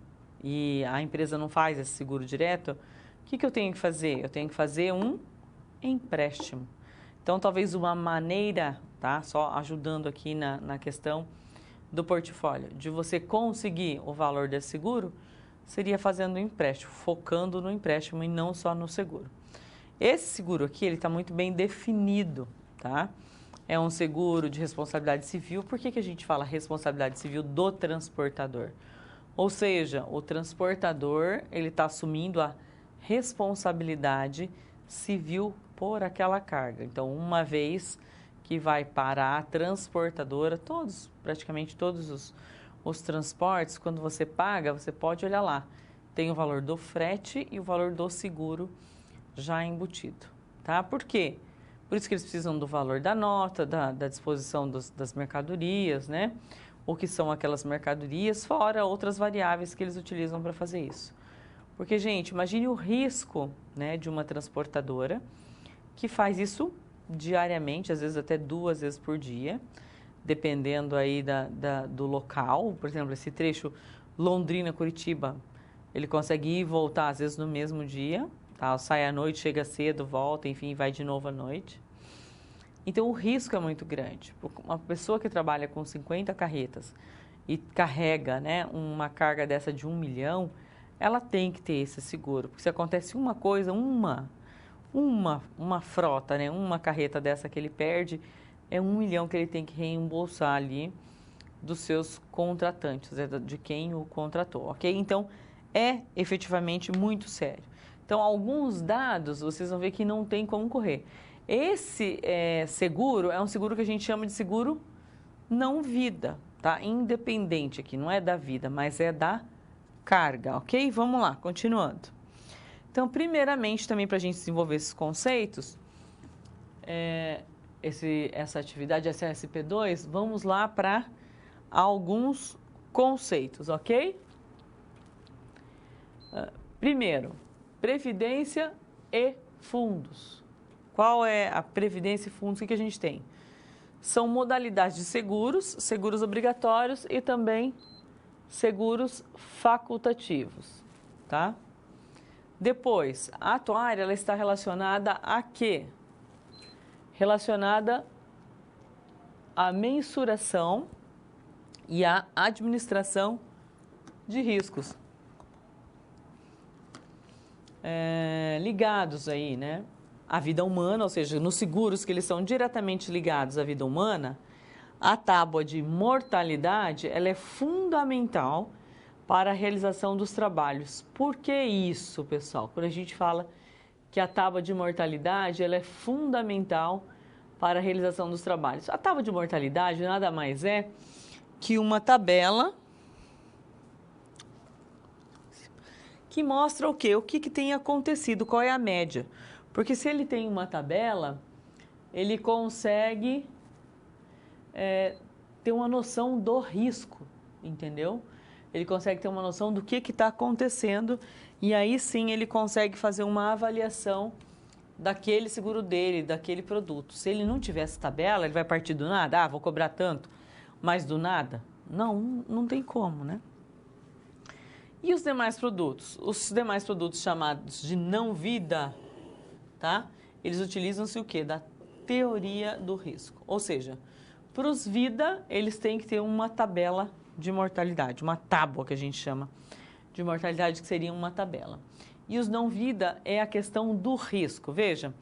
e a empresa não faz esse seguro direto, o que eu tenho que fazer? Eu tenho que fazer um empréstimo. Então, talvez uma maneira, tá? Só ajudando aqui na questão do portfólio, de você conseguir o valor desse seguro, seria fazendo um empréstimo, focando no empréstimo e não só no seguro. Esse seguro aqui, ele está muito bem definido, tá? É um seguro de responsabilidade civil. Por que a gente fala responsabilidade civil do transportador? Ou seja, o transportador, ele está assumindo a responsabilidade civil por aquela carga. Então, uma vez que vai para a transportadora, praticamente todos os transportes, quando você paga, você pode olhar lá. Tem o valor do frete e o valor do seguro já embutido, tá? Por quê? Por isso que eles precisam do valor da nota, da disposição das mercadorias, né? O que são aquelas mercadorias, fora outras variáveis que eles utilizam para fazer isso. Porque, gente, imagine o risco, né, de uma transportadora que faz isso diariamente, às vezes até 2 vezes por dia, dependendo aí do local. Por exemplo, esse trecho Londrina-Curitiba, ele consegue ir e voltar às vezes no mesmo dia, tá? Sai à noite, chega cedo, volta, enfim, vai de novo à noite. Então, o risco é muito grande. Uma pessoa que trabalha com 50 carretas e carrega, né, uma carga dessa de 1 milhão, ela tem que ter esse seguro. Porque se acontece uma coisa, uma frota, né, uma carreta dessa que ele perde, é 1 milhão que ele tem que reembolsar ali dos seus contratantes, de quem o contratou, ok? Então, é efetivamente muito sério. Então, alguns dados, vocês vão ver que não tem como correr. Esse seguro é um seguro que a gente chama de seguro não vida, tá? Independente aqui, não é da vida, mas é da carga, ok? Vamos lá, continuando. Então, primeiramente, também para a gente desenvolver esses conceitos, essa atividade SSP2, vamos lá para alguns conceitos, ok? Primeiro, previdência e fundos. Qual é a previdência e fundos? O que a gente tem? São modalidades de seguros, seguros obrigatórios e também seguros facultativos, tá? Depois, a atuária, ela está relacionada a quê? Relacionada à mensuração e à administração de riscos. Ligados aí, né? À vida humana, ou seja, nos seguros que eles são diretamente ligados à vida humana, a tábua de mortalidade, ela é fundamental para a realização dos trabalhos. Por que isso, pessoal? Quando a gente fala que a tábua de mortalidade, ela é fundamental para a realização dos trabalhos. A tábua de mortalidade nada mais é que uma tabela que mostra o quê? O que tem acontecido, qual é a média. Porque se ele tem uma tabela, ele consegue ter uma noção do risco, entendeu? Ele consegue ter uma noção do que está acontecendo e aí sim ele consegue fazer uma avaliação daquele seguro dele, daquele produto. Se ele não tiver essa tabela, ele vai partir do nada? Vou cobrar tanto, mas do nada? Não tem como, né? E os demais produtos? Os demais produtos chamados de não vida, tá? Eles utilizam-se o quê? Da teoria do risco. Ou seja, para os vida, eles têm que ter uma tabela de mortalidade, uma tábua que a gente chama de mortalidade, que seria uma tabela. E os não vida é a questão do risco. Veja,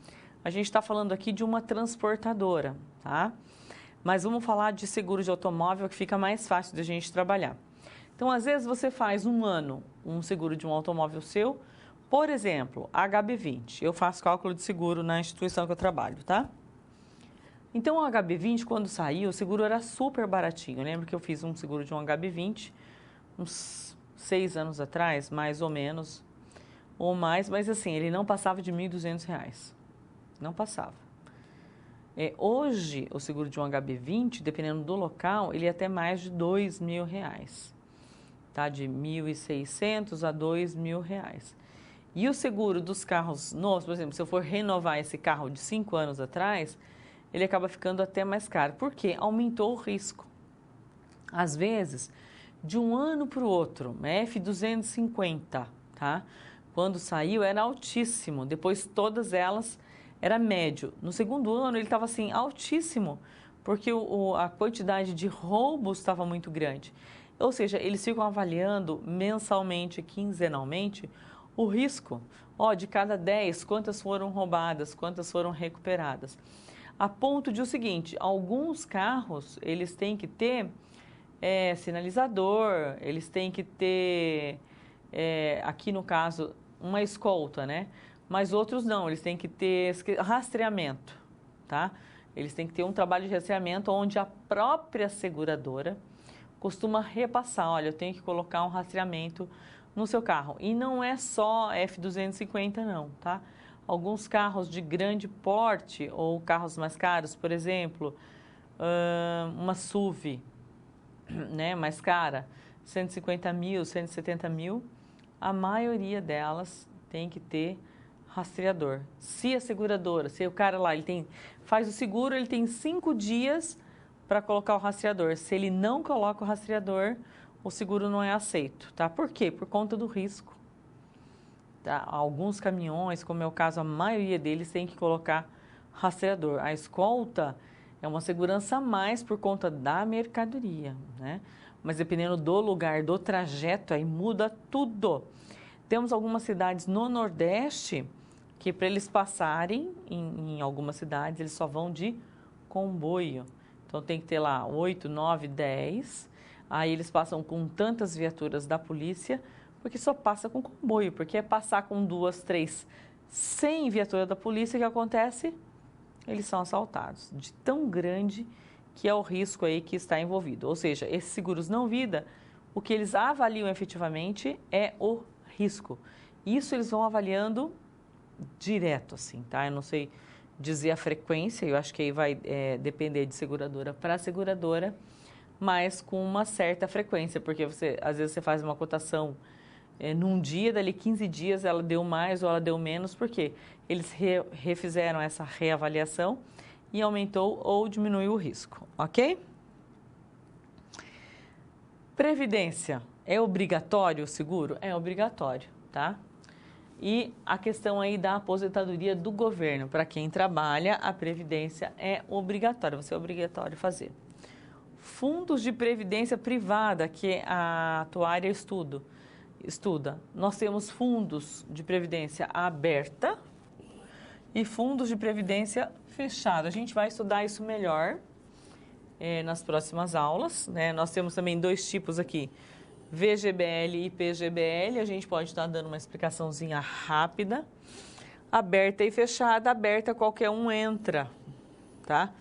a gente está falando aqui de uma transportadora, tá? Mas vamos falar de seguro de automóvel, que fica mais fácil de a gente trabalhar. Então, às vezes, você faz um seguro de um automóvel seu, por exemplo, HB20. Eu faço cálculo de seguro na instituição que eu trabalho, tá? Então, o HB20, quando saiu, o seguro era super baratinho. Eu lembro que eu fiz um seguro de um HB20 uns 6 anos atrás, mais ou menos, ou mais, mas assim, ele não passava de R$ 1.200. Não passava. Hoje, o seguro de um HB20, dependendo do local, ele é até mais de R$ 2.000. tá? De R$ 1.600 a R$ 2.000. E o seguro dos carros novos, por exemplo, se eu for renovar esse carro de 5 anos atrás, ele acaba ficando até mais caro. Por quê? Aumentou o risco. Às vezes, de um ano para o outro, F250, tá? Quando saiu era altíssimo, depois todas elas era médio. No segundo ano ele estava assim, altíssimo, porque a quantidade de roubos estava muito grande. Ou seja, eles ficam avaliando mensalmente, quinzenalmente, o risco. De cada 10, quantas foram roubadas, quantas foram recuperadas. A ponto de o seguinte, alguns carros, eles têm que ter sinalizador, eles têm que ter, aqui no caso, uma escolta, né? Mas outros não, eles têm que ter rastreamento, tá? Eles têm que ter um trabalho de rastreamento onde a própria seguradora costuma repassar, olha, eu tenho que colocar um rastreamento no seu carro. E não é só F250 não, tá? Alguns carros de grande porte ou carros mais caros, por exemplo, uma SUV, né, mais cara, 150 mil, 170 mil, a maioria delas tem que ter rastreador. Se a seguradora, se o cara lá faz o seguro, ele tem 5 dias para colocar o rastreador. Se ele não coloca o rastreador, o seguro não é aceito, tá? Por quê? Por conta do risco. Tá? Alguns caminhões, como é o caso, a maioria deles tem que colocar rastreador. A escolta é uma segurança a mais por conta da mercadoria, né? Mas dependendo do lugar, do trajeto, aí muda tudo. Temos algumas cidades no Nordeste que para eles passarem em algumas cidades, eles só vão de comboio. Então tem que ter lá 8, 9, 10. Aí eles passam com tantas viaturas da polícia, porque só passa com comboio. Porque é passar com 2, 3, sem viatura da polícia, que acontece? Eles são assaltados. De tão grande que é o risco aí que está envolvido. Ou seja, esses seguros não vida, o que eles avaliam efetivamente é o risco. Isso eles vão avaliando direto, assim, tá? Eu não sei dizer a frequência, eu acho que aí vai depender de seguradora para seguradora, mas com uma certa frequência, porque às vezes você faz uma cotação num dia, dali 15 dias ela deu mais ou ela deu menos, porque eles refizeram essa reavaliação e aumentou ou diminuiu o risco, ok? Previdência, é obrigatório o seguro? É obrigatório, tá? E a questão aí da aposentadoria do governo, para quem trabalha, a previdência é obrigatória, você é obrigatório fazer. Fundos de previdência privada, que a atuária estuda. Nós temos fundos de previdência aberta e fundos de previdência fechada. A gente vai estudar isso melhor nas próximas aulas, né? Nós temos também 2 tipos aqui, VGBL e PGBL. A gente pode estar dando uma explicaçãozinha rápida. Aberta e fechada. Aberta, qualquer um entra, tá?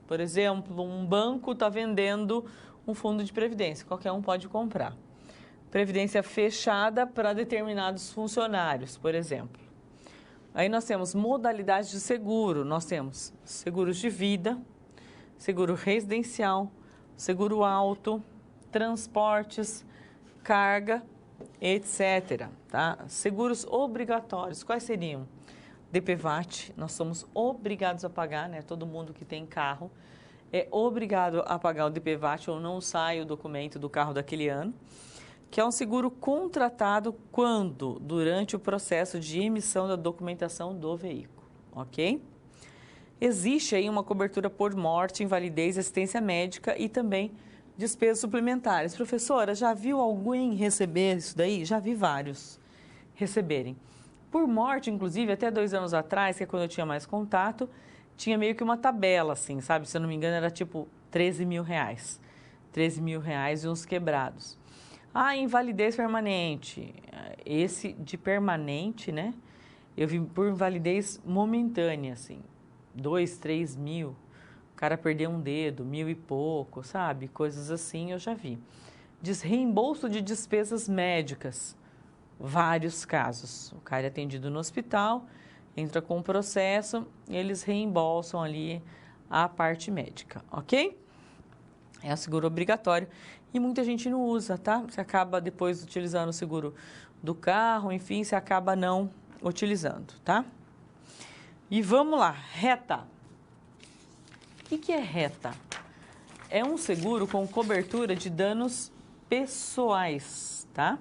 Por exemplo, um banco está vendendo um fundo de previdência, qualquer um pode comprar. Previdência fechada para determinados funcionários, por exemplo. Aí nós temos modalidades de seguro, nós temos seguros de vida, seguro residencial, seguro auto, transportes, carga, etc. Tá? Seguros obrigatórios, quais seriam? DPVAT, nós somos obrigados a pagar, né? Todo mundo que tem carro é obrigado a pagar o DPVAT ou não sai o documento do carro daquele ano, que é um seguro contratado quando? Durante o processo de emissão da documentação do veículo, ok? Existe aí uma cobertura por morte, invalidez, assistência médica e também despesas suplementares. Professora, já viu alguém receber isso daí? Já vi vários receberem. Por morte, inclusive, até 2 anos atrás, que é quando eu tinha mais contato, tinha meio que uma tabela, assim, sabe? Se eu não me engano, era tipo R$13 mil. R$13 mil e uns quebrados. Invalidez permanente. Esse de permanente, né? Eu vi por invalidez momentânea, assim, 2, 3 mil. O cara perdeu um dedo, 1.000 e pouco, sabe? Coisas assim eu já vi. Reembolso de despesas médicas. Vários casos. O cara é atendido no hospital, entra com o processo, eles reembolsam ali a parte médica, ok? É o seguro obrigatório. e muita gente não usa, tá? Você acaba depois utilizando o seguro do carro, enfim, você acaba não utilizando, tá? E vamos lá, reta. O que é reta? É um seguro com cobertura de danos pessoais, tá?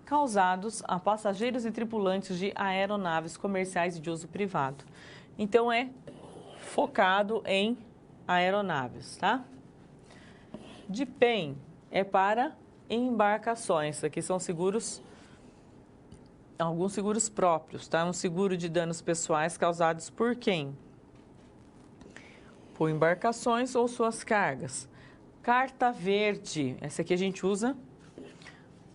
Causados a passageiros e tripulantes de aeronaves comerciais e de uso privado. Então, é focado em aeronaves, tá? DPEM é para embarcações. Aqui são seguros, alguns seguros próprios, tá? Um seguro de danos pessoais causados por quem? Por embarcações ou suas cargas. Carta verde, essa aqui a gente usa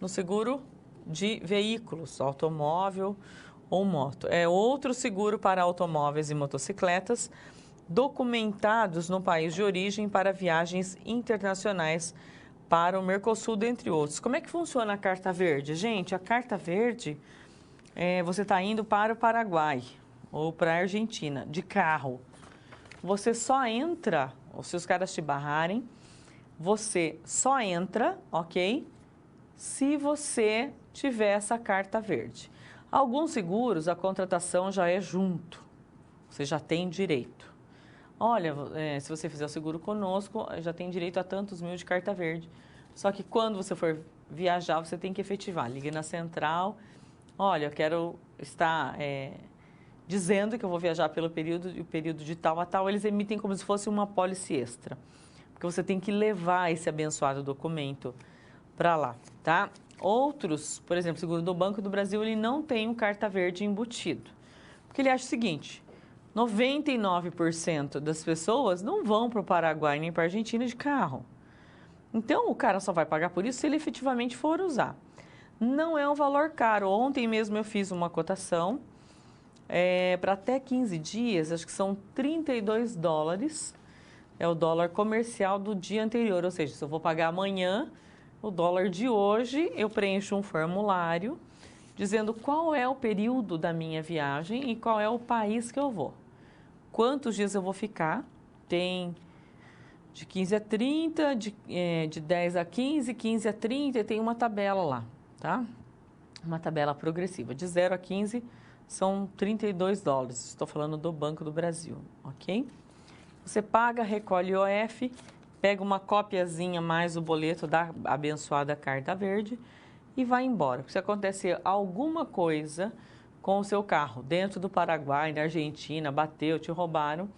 no seguro de veículos, automóvel ou moto. É outro seguro para automóveis e motocicletas documentados no país de origem para viagens internacionais para o Mercosul, dentre outros. Como é que funciona a Carta Verde? Gente, a Carta Verde, você está indo para o Paraguai ou para a Argentina de carro. Você só entra, ou se os caras te barrarem, você só entra, ok? Se você tiver essa Carta Verde. Alguns seguros, a contratação já é junto. Você já tem direito. Olha, se você fizer o seguro conosco, já tem direito a tantos mil de Carta Verde. Só que quando você for viajar, você tem que efetivar. Ligue na central. Olha, eu quero estar dizendo que eu vou viajar pelo período de tal a tal. Eles emitem como se fosse uma pólice extra. Porque você tem que levar esse abençoado documento para lá, tá? Outros, por exemplo, o seguro do Banco do Brasil, ele não tem um Carta Verde embutido. Porque ele acha o seguinte: 99% das pessoas não vão para o Paraguai nem para a Argentina de carro. Então, o cara só vai pagar por isso se ele efetivamente for usar. Não é um valor caro. Ontem mesmo eu fiz uma cotação para até 15 dias, acho que são $32. É o dólar comercial do dia anterior, ou seja, se eu vou pagar amanhã, o dólar de hoje, eu preencho um formulário dizendo qual é o período da minha viagem e qual é o país que eu vou. Quantos dias eu vou ficar? Tem de 15 a 30, de 10 a 15, 15 a 30, e tem uma tabela lá, tá? Uma tabela progressiva. De 0 a 15 são $32. Estou falando do Banco do Brasil, ok? Você paga, recolhe o IOF, pega uma copiazinha mais o boleto da abençoada Carta Verde e vai embora. Se acontecer alguma coisa com o seu carro dentro do Paraguai, na Argentina, bateu, te roubaram,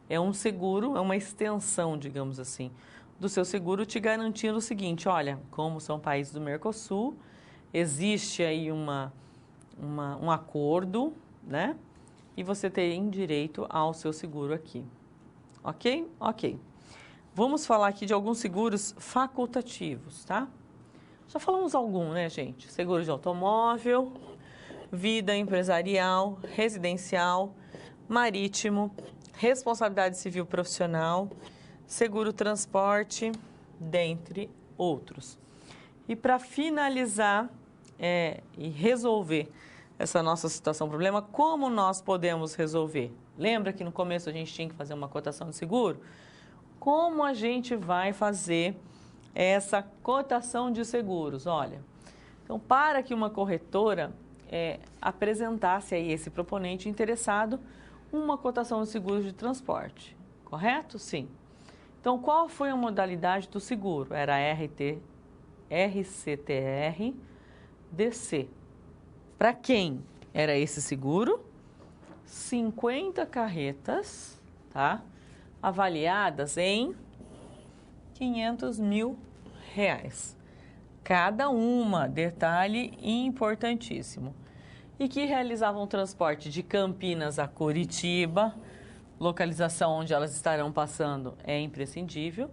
é um seguro, é uma extensão, digamos assim, do seu seguro te garantindo o seguinte: olha, como são países do Mercosul, existe aí um acordo, né? E você tem direito ao seu seguro aqui. Ok? Ok. Vamos falar aqui de alguns seguros facultativos, tá? Já falamos algum, né, gente? Seguro de automóvel, vida empresarial, residencial, marítimo, responsabilidade civil profissional, seguro transporte, dentre outros. E para finalizar e resolver essa nossa situação, problema, como nós podemos resolver? Lembra que no começo a gente tinha que fazer uma cotação de seguro? Como a gente vai fazer essa cotação de seguros? Olha, então para que uma corretora apresentasse aí esse proponente interessado uma cotação de seguros de transporte, correto? Sim. Então, qual foi a modalidade do seguro? Era RCTR DC. Para quem era esse seguro? 50 carretas, tá? Avaliadas em R$500 mil. Cada uma, detalhe importantíssimo. E que realizavam transporte de Campinas a Curitiba, localização onde elas estarão passando é imprescindível,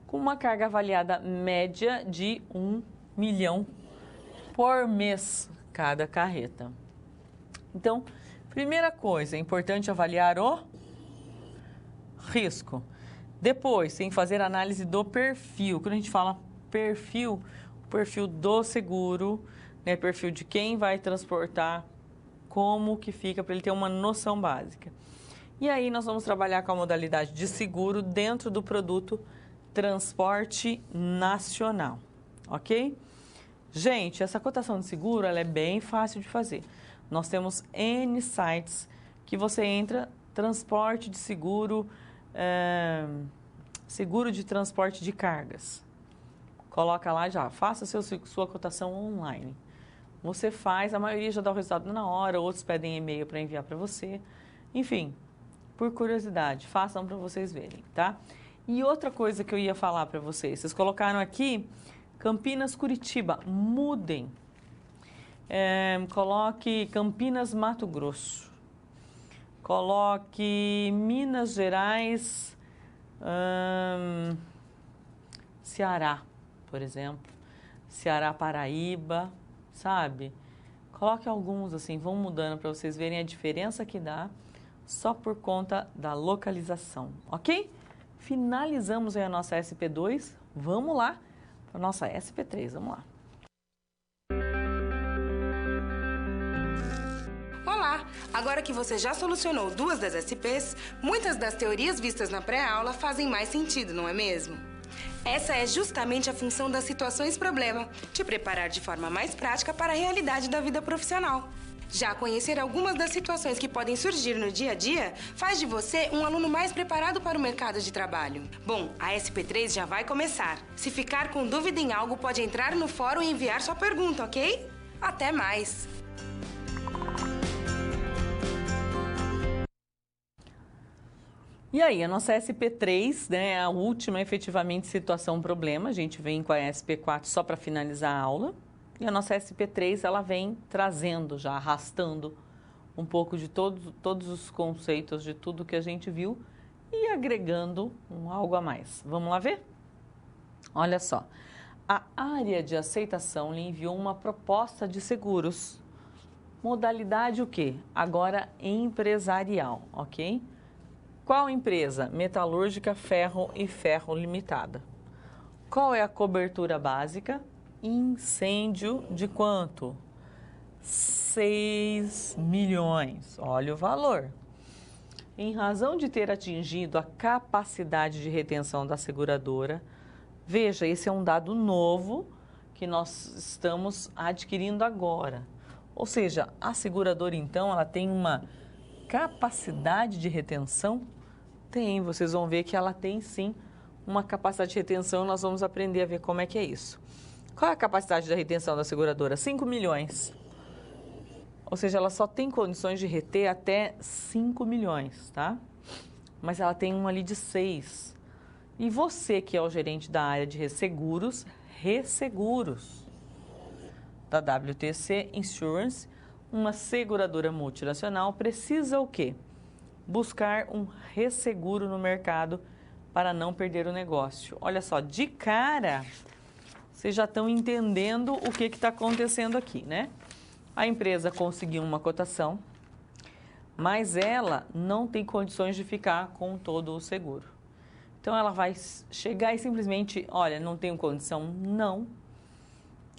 com uma carga avaliada média de 1 milhão por mês cada carreta. Então, primeira coisa, é importante avaliar o risco. Depois, tem que fazer análise do perfil. Quando a gente fala perfil, o perfil do seguro, né, perfil de quem vai transportar, como que fica, para ele ter uma noção básica. E aí nós vamos trabalhar com a modalidade de seguro dentro do produto transporte nacional, ok? Gente, essa cotação de seguro, ela é bem fácil de fazer. Nós temos N sites que você entra, transporte de seguro, seguro de transporte de cargas. Coloca lá já, faça sua cotação online. Você faz, a maioria já dá o resultado na hora, outros pedem e-mail para enviar para você. Enfim, por curiosidade, façam para vocês verem, tá? E outra coisa que eu ia falar para vocês colocaram aqui Campinas, Curitiba, mudem. Coloque Campinas, Mato Grosso. Coloque Minas Gerais, Ceará, por exemplo. Ceará, Paraíba, sabe? Coloque alguns assim, vão mudando para vocês verem a diferença que dá só por conta da localização, ok? Finalizamos aí a nossa SP2, vamos lá para a nossa SP3, vamos lá. Olá! Agora que você já solucionou 2 das SPs, muitas das teorias vistas na pré-aula fazem mais sentido, não é mesmo? Essa é justamente a função das situações-problema, te preparar de forma mais prática para a realidade da vida profissional. Já conhecer algumas das situações que podem surgir no dia a dia faz de você um aluno mais preparado para o mercado de trabalho. Bom, a SP3 já vai começar. Se ficar com dúvida em algo, pode entrar no fórum e enviar sua pergunta, ok? Até mais! E aí, a nossa SP3, né, a última efetivamente situação-problema, a gente vem com a SP4 só para finalizar a aula. E a nossa SP3, ela vem trazendo já, arrastando um pouco de todos os conceitos de tudo que a gente viu e agregando algo a mais. Vamos lá ver? Olha só, a área de aceitação lhe enviou uma proposta de seguros. Modalidade o quê? Agora empresarial, ok? Qual empresa? Metalúrgica, Ferro e Ferro Limitada. Qual é a cobertura básica? Incêndio de quanto? 6 milhões. Olha o valor. Em razão de ter atingido a capacidade de retenção da seguradora, veja, esse é um dado novo que nós estamos adquirindo agora. Ou seja, a seguradora, então, ela tem uma capacidade de retenção? Tem, vocês vão ver que ela tem sim uma capacidade de retenção, nós vamos aprender a ver como é que é isso. Qual é a capacidade da retenção da seguradora? 5 milhões. Ou seja, ela só tem condições de reter até 5 milhões, tá? Mas ela tem um ali de 6. E você, que é o gerente da área de resseguros, da WTC Insurance, uma seguradora multinacional, precisa o quê? Buscar um resseguro no mercado para não perder o negócio. Olha só, de cara, vocês já estão entendendo o que está acontecendo aqui, né? A empresa conseguiu uma cotação, mas ela não tem condições de ficar com todo o seguro. Então, ela vai chegar e simplesmente, olha, não tenho condição, não.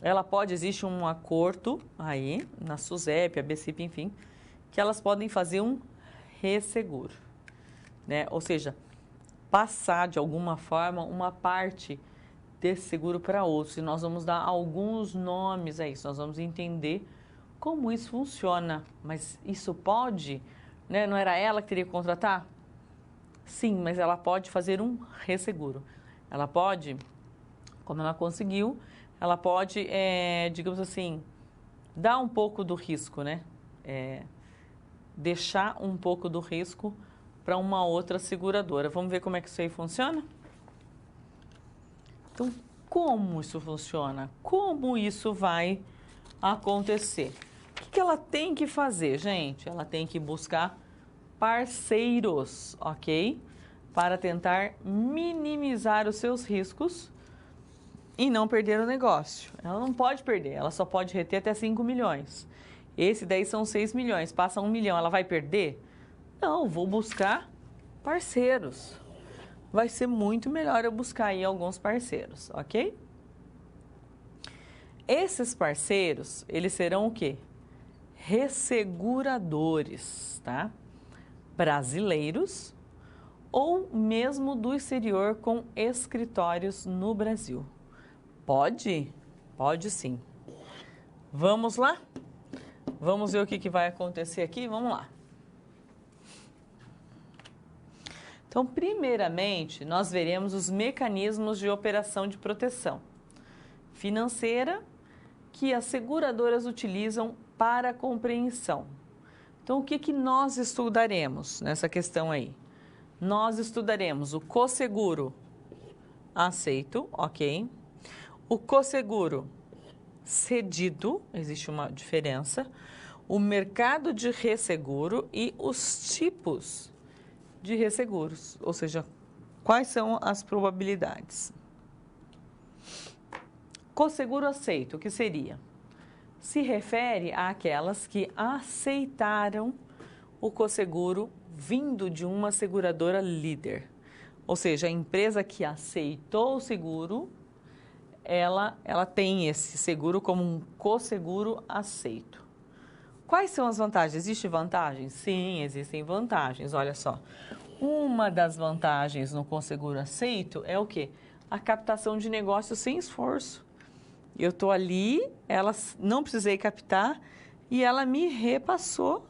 Ela pode, existe um acordo aí, na SUSEP, a BCIP, enfim, que elas podem fazer um resseguro, né? Ou seja, passar de alguma forma uma parte desse seguro para outros. E nós vamos dar alguns nomes a isso, nós vamos entender como isso funciona. Mas isso pode, né? Não era ela que teria que contratar? Sim, mas ela pode fazer um resseguro. Ela pode, como ela conseguiu, ela pode, digamos assim, dar um pouco do risco, né? Deixar um pouco do risco para uma outra seguradora. Vamos ver como é que isso aí funciona? Então, como isso funciona? Como isso vai acontecer? O que ela tem que fazer, gente? Ela tem que buscar parceiros, ok? Para tentar minimizar os seus riscos e não perder o negócio. Ela não pode perder, ela só pode reter até 5 milhões. Esse daí são 6 milhões, passa 1 milhão, ela vai perder? Não, vou buscar parceiros. Vai ser muito melhor eu buscar aí alguns parceiros, ok? Esses parceiros, eles serão o quê? Resseguradores, tá? Brasileiros ou mesmo do exterior com escritórios no Brasil. Pode? Pode sim. Vamos lá? Vamos ver o que vai acontecer aqui? Vamos lá. Então, primeiramente, nós veremos os mecanismos de operação de proteção financeira que as seguradoras utilizam para a compreensão. Então, o que nós estudaremos nessa questão aí? Nós estudaremos o cosseguro aceito, ok? O cosseguro cedido, existe uma diferença, o mercado de resseguro e os tipos de resseguros, ou seja, quais são as probabilidades. Cosseguro aceito, o que seria? Se refere àquelas que aceitaram o cosseguro vindo de uma seguradora líder. Ou seja, a empresa que aceitou o seguro, ela tem esse seguro como um cosseguro aceito. Quais são as vantagens? Existem vantagens? Sim, existem vantagens. Olha só, uma das vantagens no cosseguro aceito é o quê? A captação de negócio sem esforço. Eu estou ali, não precisei captar e ela me repassou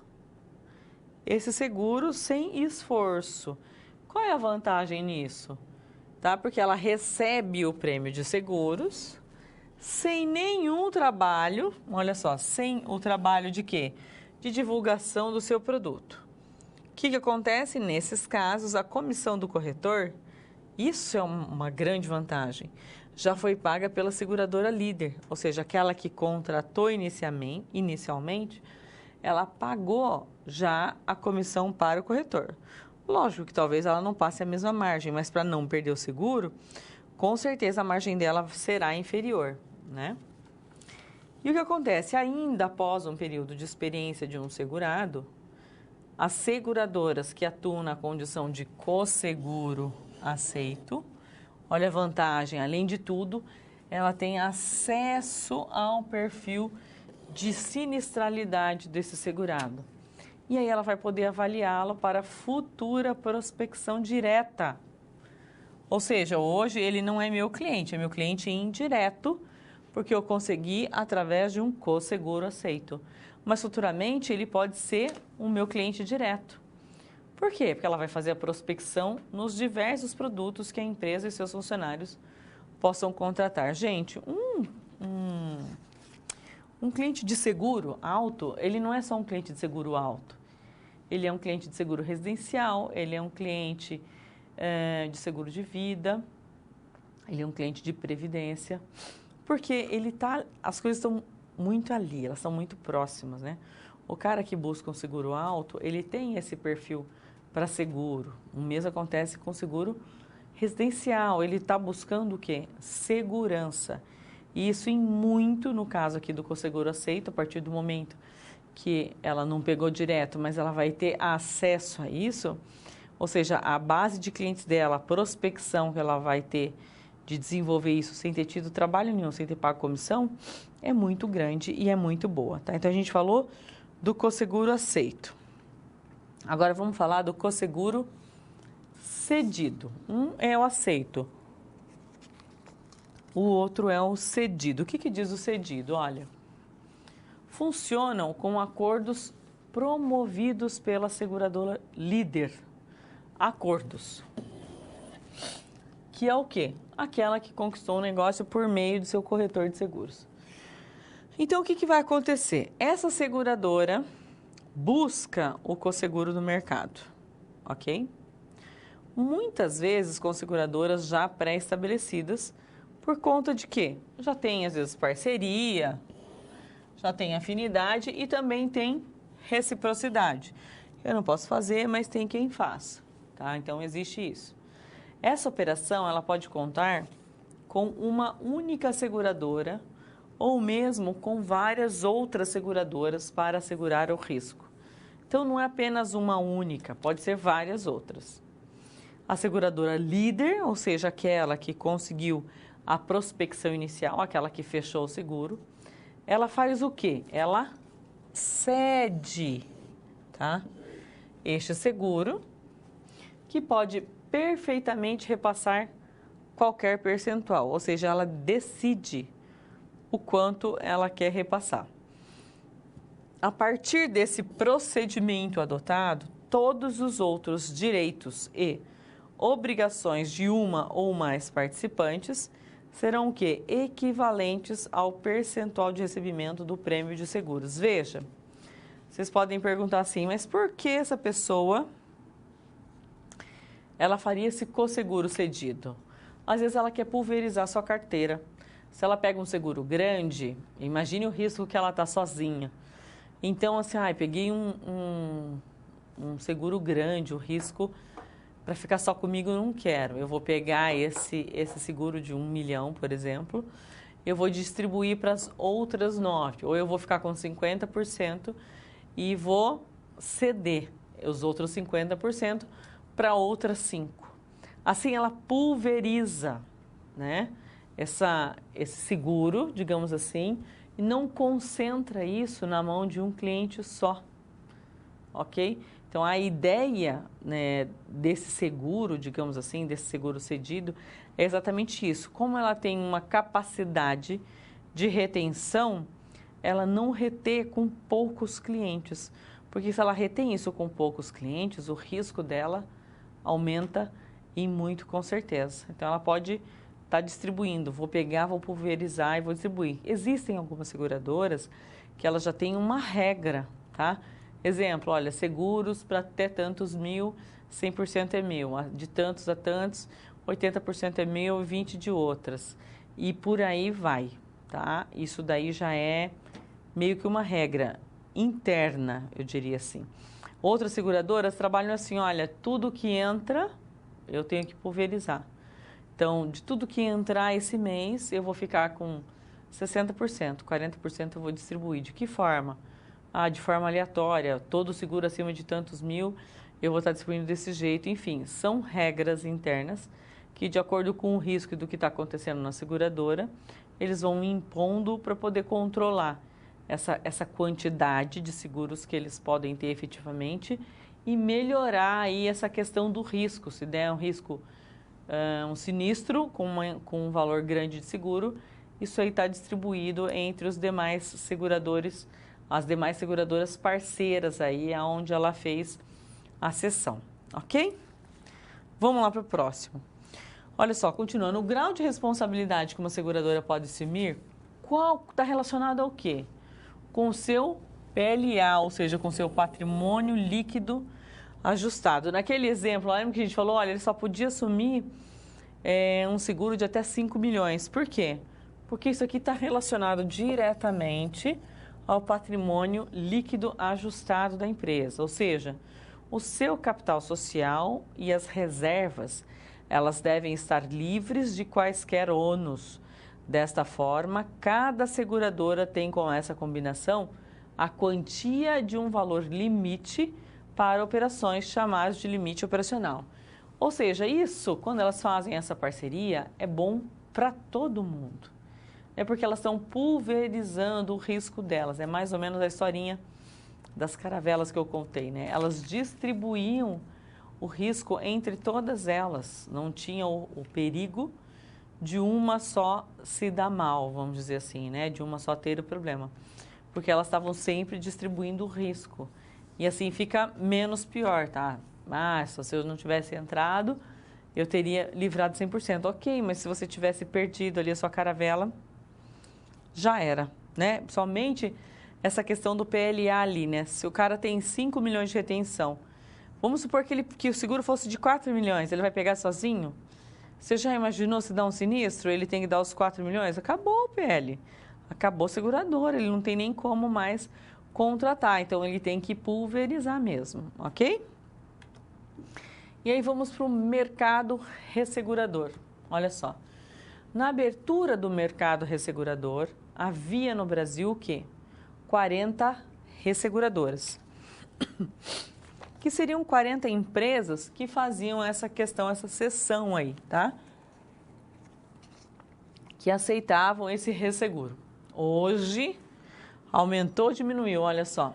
esse seguro sem esforço. Qual é a vantagem nisso? Tá? Porque ela recebe o prêmio de seguros sem nenhum trabalho, olha só, sem o trabalho de quê? De divulgação do seu produto. O que acontece? Nesses casos, a comissão do corretor, isso é uma grande vantagem, já foi paga pela seguradora líder, ou seja, aquela que contratou inicialmente, ela pagou já a comissão para o corretor. Lógico que talvez ela não passe a mesma margem, mas para não perder o seguro, com certeza a margem dela será inferior, né? E o que acontece? Ainda após um período de experiência de um segurado, as seguradoras que atuam na condição de cosseguro aceito, olha a vantagem, além de tudo, ela tem acesso ao perfil de sinistralidade desse segurado. E aí ela vai poder avaliá-lo para futura prospecção direta. Ou seja, hoje ele não é meu cliente, é meu cliente indireto, porque eu consegui através de um cosseguro aceito. Mas futuramente ele pode ser o meu cliente direto. Por quê? Porque ela vai fazer a prospecção nos diversos produtos que a empresa e seus funcionários possam contratar. Gente, um cliente de seguro alto, ele não é só um cliente de seguro alto. Ele é um cliente de seguro residencial, ele é um cliente de seguro de vida, ele é um cliente de previdência, porque as coisas estão muito ali, elas são muito próximas, né? O cara que busca um seguro alto, ele tem esse perfil para seguro. O mesmo acontece com seguro residencial, ele está buscando o quê? Segurança. E isso no caso aqui do cosseguro aceito, a partir do momento que ela não pegou direto, mas ela vai ter acesso a isso, ou seja, a base de clientes dela, a prospecção que ela vai ter de desenvolver isso sem ter tido trabalho nenhum, sem ter pago comissão, é muito grande e é muito boa, tá? Então, a gente falou do cosseguro aceito. Agora, vamos falar do cosseguro cedido. Um é o aceito, o outro é o cedido. O que diz o cedido? Olha, funcionam com acordos promovidos pela seguradora líder. Acordos. Que é o quê? Aquela que conquistou o negócio por meio do seu corretor de seguros. Então, o que vai acontecer? Essa seguradora busca o cosseguro no mercado, ok? Muitas vezes com seguradoras já pré-estabelecidas, por conta de quê? Já tem, às vezes, parceria, já tem afinidade e também tem reciprocidade. Eu não posso fazer, mas tem quem faça, tá? Então, existe isso. Essa operação, ela pode contar com uma única seguradora ou mesmo com várias outras seguradoras para assegurar o risco. Então, não é apenas uma única, pode ser várias outras. A seguradora líder, ou seja, aquela que conseguiu a prospecção inicial, aquela que fechou o seguro, ela faz o quê? Ela cede, tá? Este seguro, que pode perfeitamente repassar qualquer percentual, ou seja, ela decide o quanto ela quer repassar. A partir desse procedimento adotado, todos os outros direitos e obrigações de uma ou mais participantes serão o quê? Equivalentes ao percentual de recebimento do prêmio de seguros. Veja, vocês podem perguntar assim, mas por que essa pessoa ela faria esse cosseguro cedido? Às vezes ela quer pulverizar sua carteira. Se ela pega um seguro grande, imagine o risco que ela está sozinha. Então, assim, peguei um seguro grande, o risco para ficar só comigo eu não quero. Eu vou pegar esse seguro de 1 milhão, por exemplo, eu vou distribuir para as outras 9, ou eu vou ficar com 50% e vou ceder os outros 50% para outras 5. Assim, ela pulveriza, né, esse seguro, digamos assim, e não concentra isso na mão de um cliente só, ok? Então, a ideia, né, desse seguro, digamos assim, desse seguro cedido, é exatamente isso. Como ela tem uma capacidade de retenção, ela não reter com poucos clientes. Porque se ela retém isso com poucos clientes, o risco dela aumenta e muito, com certeza. Então, ela pode estar distribuindo, vou pegar, vou pulverizar e vou distribuir. Existem algumas seguradoras que elas já têm uma regra, tá? Exemplo, olha, seguros para até tantos mil, 100% é meu. De tantos a tantos, 80% é meu e 20% de outras. E por aí vai, tá? Isso daí já é meio que uma regra interna, eu diria assim. Outras seguradoras trabalham assim, olha, tudo que entra, eu tenho que pulverizar. Então, de tudo que entrar esse mês, eu vou ficar com 60%, 40% eu vou distribuir. De que forma? De forma aleatória, todo seguro acima de tantos mil, eu vou estar distribuindo desse jeito. Enfim, são regras internas que, de acordo com o risco e do que está acontecendo na seguradora, eles vão impondo para poder controlar essa quantidade de seguros que eles podem ter efetivamente e melhorar aí essa questão do risco. Se der um risco, um sinistro com um valor grande de seguro, isso aí está distribuído entre os demais seguradores, as demais seguradoras parceiras aí, aonde ela fez a cessão, ok? Vamos lá para o próximo. Olha só, continuando, o grau de responsabilidade que uma seguradora pode assumir, qual está relacionado ao quê? Com o seu PLA, ou seja, com o seu patrimônio líquido ajustado. Naquele exemplo, lembra que a gente falou, olha, ele só podia assumir um seguro de até 5 milhões. Por quê? Porque isso aqui está relacionado diretamente ao patrimônio líquido ajustado da empresa, ou seja, o seu capital social e as reservas, elas devem estar livres de quaisquer ônus. Desta forma, cada seguradora tem com essa combinação a quantia de um valor limite para operações chamadas de limite operacional. Ou seja, isso, quando elas fazem essa parceria, é bom para todo mundo. É porque elas estão pulverizando o risco delas. É mais ou menos a historinha das caravelas que eu contei, né? Elas distribuíam o risco entre todas elas. Não tinha o perigo de uma só se dar mal, vamos dizer assim, né? De uma só ter o problema. Porque elas estavam sempre distribuindo o risco. E assim fica menos pior, tá? Se eu não tivesse entrado, eu teria livrado 100%. Ok, mas se você tivesse perdido ali a sua caravela, já era, né? Somente essa questão do PLA ali, né? Se o cara tem 5 milhões de retenção, vamos supor que o seguro fosse de 4 milhões, ele vai pegar sozinho? Você já imaginou se dá um sinistro, ele tem que dar os 4 milhões? Acabou o PL, acabou a seguradora, ele não tem nem como mais contratar, então ele tem que pulverizar mesmo, ok? E aí vamos para o mercado ressegurador. Olha só, na abertura do mercado ressegurador, havia no Brasil o quê? 40 resseguradoras, que seriam 40 empresas que faziam essa questão, essa cessão aí, tá? Que aceitavam esse resseguro. Hoje, aumentou ou diminuiu? Olha só.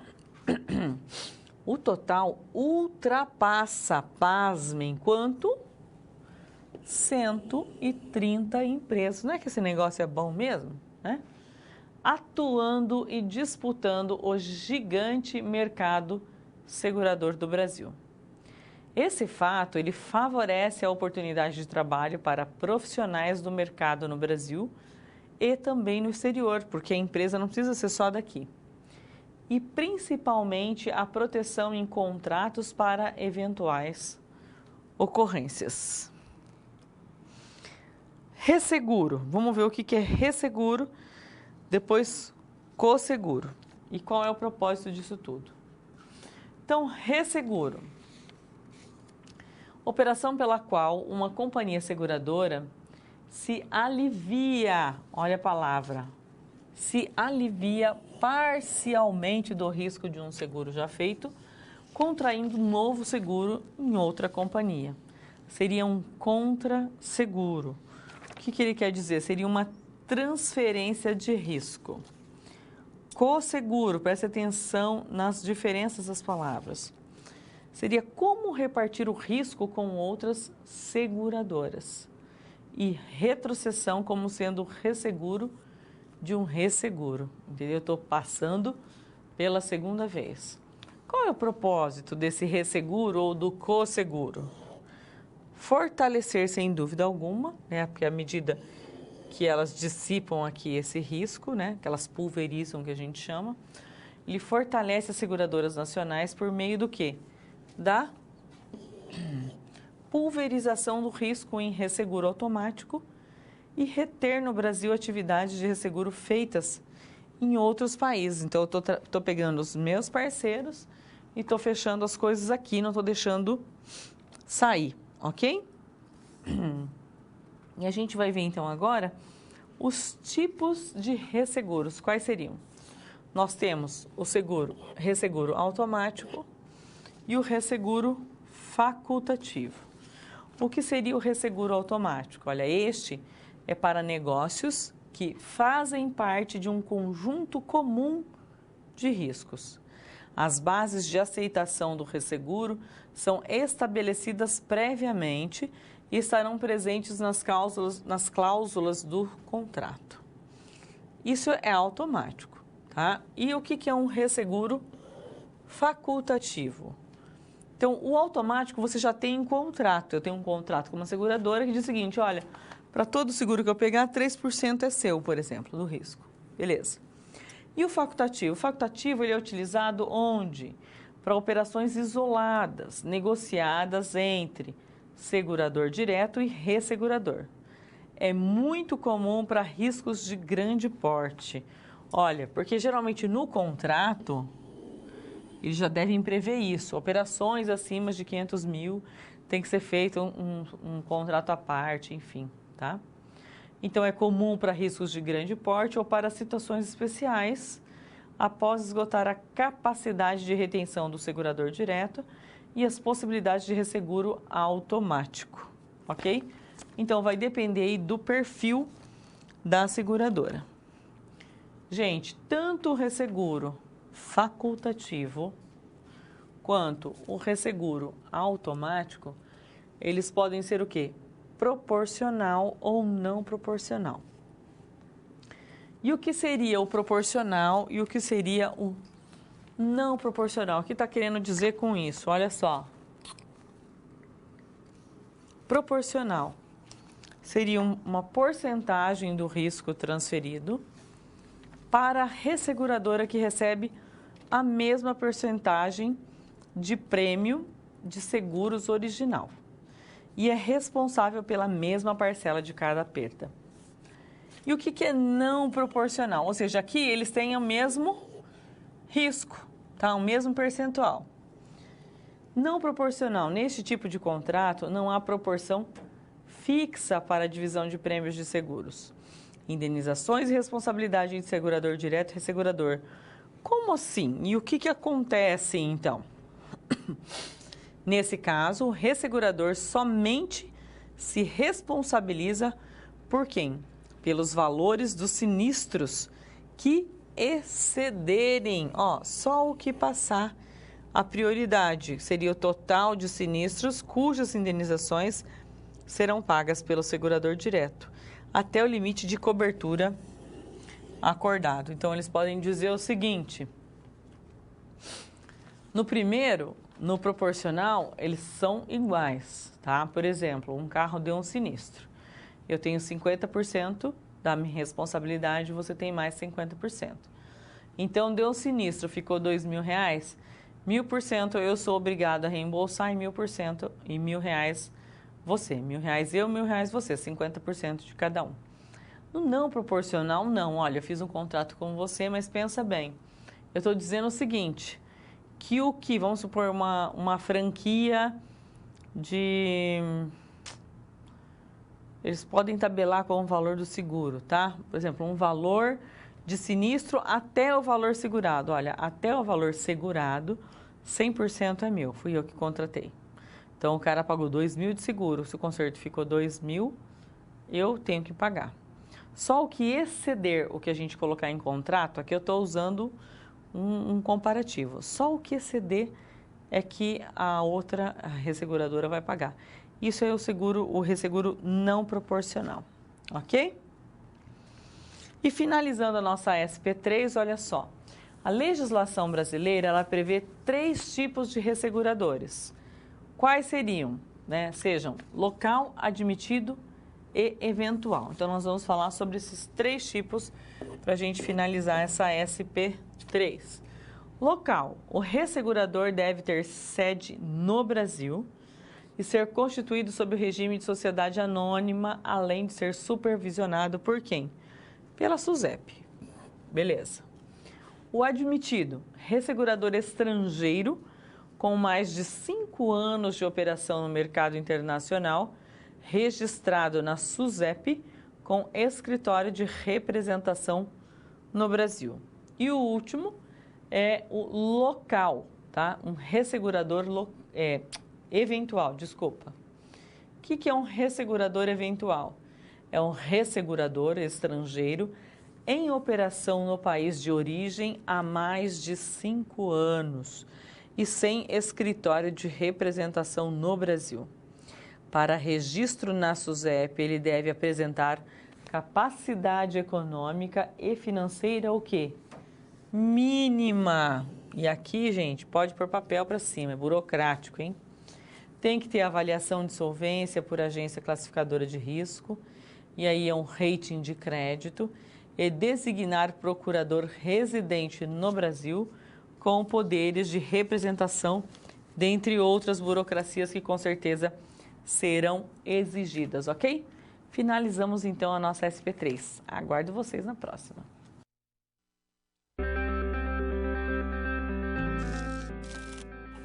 o total ultrapassa, pasmem, quanto? 130 empresas. Não é que esse negócio é bom mesmo, né? Atuando e disputando o gigante mercado segurador do Brasil. Esse fato, ele favorece a oportunidade de trabalho para profissionais do mercado no Brasil e também no exterior, porque a empresa não precisa ser só daqui. E principalmente a proteção em contratos para eventuais ocorrências. Resseguro, vamos ver o que é resseguro, depois cosseguro. E qual é o propósito disso tudo? Então, resseguro. Operação pela qual uma companhia seguradora se alivia, olha a palavra, se alivia parcialmente do risco de um seguro já feito, contraindo um novo seguro em outra companhia. Seria um contra-seguro. O que ele quer dizer? Seria uma transferência de risco. Cosseguro, preste atenção nas diferenças das palavras. Seria como repartir o risco com outras seguradoras. E retrocessão como sendo resseguro de um resseguro. Entendeu? Eu estou passando pela segunda vez. Qual é o propósito desse resseguro ou do cosseguro? Fortalecer, sem dúvida alguma, né? Porque à medida que elas dissipam aqui esse risco, né? Que elas pulverizam, que a gente chama, ele fortalece as seguradoras nacionais por meio do quê? Da pulverização do risco em resseguro automático e reter no Brasil atividades de resseguro feitas em outros países. Então, eu estou pegando os meus parceiros e estou fechando as coisas aqui, não estou deixando sair, ok? E a gente vai ver, então, agora os tipos de resseguros. Quais seriam? Nós temos o resseguro automático e o resseguro facultativo. O que seria o resseguro automático? Olha, este é para negócios que fazem parte de um conjunto comum de riscos. As bases de aceitação do resseguro são estabelecidas previamente e estarão presentes nas cláusulas do contrato. Isso é automático, tá? E o que é um resseguro facultativo? Então, o automático você já tem um contrato. Eu tenho um contrato com uma seguradora que diz o seguinte, olha, para todo seguro que eu pegar, 3% é seu, por exemplo, do risco. Beleza. E o facultativo? O facultativo ele é utilizado onde? Para operações isoladas, negociadas entre segurador direto e ressegurador. É muito comum para riscos de grande porte. Olha, porque geralmente no contrato, eles já devem prever isso. Operações acima de 500 mil tem que ser feito um contrato à parte, enfim, tá? Então, é comum para riscos de grande porte ou para situações especiais, após esgotar a capacidade de retenção do segurador direto e as possibilidades de resseguro automático, ok? Então, vai depender aí do perfil da seguradora. Gente, tanto o resseguro facultativo quanto o resseguro automático, eles podem ser o quê? Proporcional ou não proporcional. E o que seria o proporcional e o que seria o não proporcional? O que está querendo dizer com isso? Olha só. Proporcional seria uma porcentagem do risco transferido para a resseguradora que recebe a mesma porcentagem de prêmio de seguros original e é responsável pela mesma parcela de cada perda. E o que é não proporcional? Ou seja, aqui eles têm o mesmo risco, tá? O mesmo percentual. Não proporcional, neste tipo de contrato, não há proporção fixa para a divisão de prêmios de seguros. Indenizações e responsabilidade de segurador direto e ressegurador. Como assim? E o que acontece, então? Nesse caso, o ressegurador somente se responsabiliza por quem? Pelos valores dos sinistros que excederem, só o que passar a prioridade seria o total de sinistros cujas indenizações serão pagas pelo segurador direto, até o limite de cobertura acordado. Então, eles podem dizer o seguinte: no primeiro, no proporcional, eles são iguais, tá? Por exemplo, um carro deu um sinistro. Eu tenho 50% da minha responsabilidade, você tem mais 50%. Então, deu um sinistro, ficou R$2.000, 1.000% eu sou obrigado a reembolsar e 1.000% e R$1.000 você. R$1.000 eu, R$1.000 você, 50% de cada um. No não proporcional, não. Olha, eu fiz um contrato com você, mas pensa bem. Eu estou dizendo o seguinte, que vamos supor, uma franquia de... Eles podem tabelar com o valor do seguro, tá? Por exemplo, um valor de sinistro até o valor segurado. Olha, até o valor segurado, 100% é meu, fui eu que contratei. Então, o cara pagou R$2.000 de seguro, se o conserto ficou R$2.000, eu tenho que pagar. Só o que exceder o que a gente colocar em contrato, aqui eu estou usando um comparativo. Só o que exceder é que a outra resseguradora vai pagar. Isso é o resseguro não proporcional, ok? E finalizando a nossa SP3, olha só. A legislação brasileira, ela prevê 3 tipos de resseguradores. Quais seriam? Né? Sejam local, admitido e eventual. Então, nós vamos falar sobre esses 3 tipos para a gente finalizar essa SP3. Local. O ressegurador deve ter sede no Brasil e ser constituído sob o regime de sociedade anônima, além de ser supervisionado por quem? Pela SUSEP. Beleza. O admitido, ressegurador estrangeiro com mais de 5 anos de operação no mercado internacional, registrado na SUSEP com escritório de representação no Brasil. E o último é o local, tá? Um ressegurador eventual, desculpa. O que é um ressegurador eventual? É um ressegurador estrangeiro em operação no país de origem há mais de 5 anos e sem escritório de representação no Brasil. Para registro na SUSEP, ele deve apresentar capacidade econômica e financeira o quê? Mínima. E aqui, gente, pode pôr papel para cima, é burocrático, hein? Tem que ter avaliação de solvência por agência classificadora de risco, e aí é um rating de crédito, e designar procurador residente no Brasil com poderes de representação, dentre outras burocracias que com certeza serão exigidas, ok? Finalizamos então a nossa SP3. Aguardo vocês na próxima.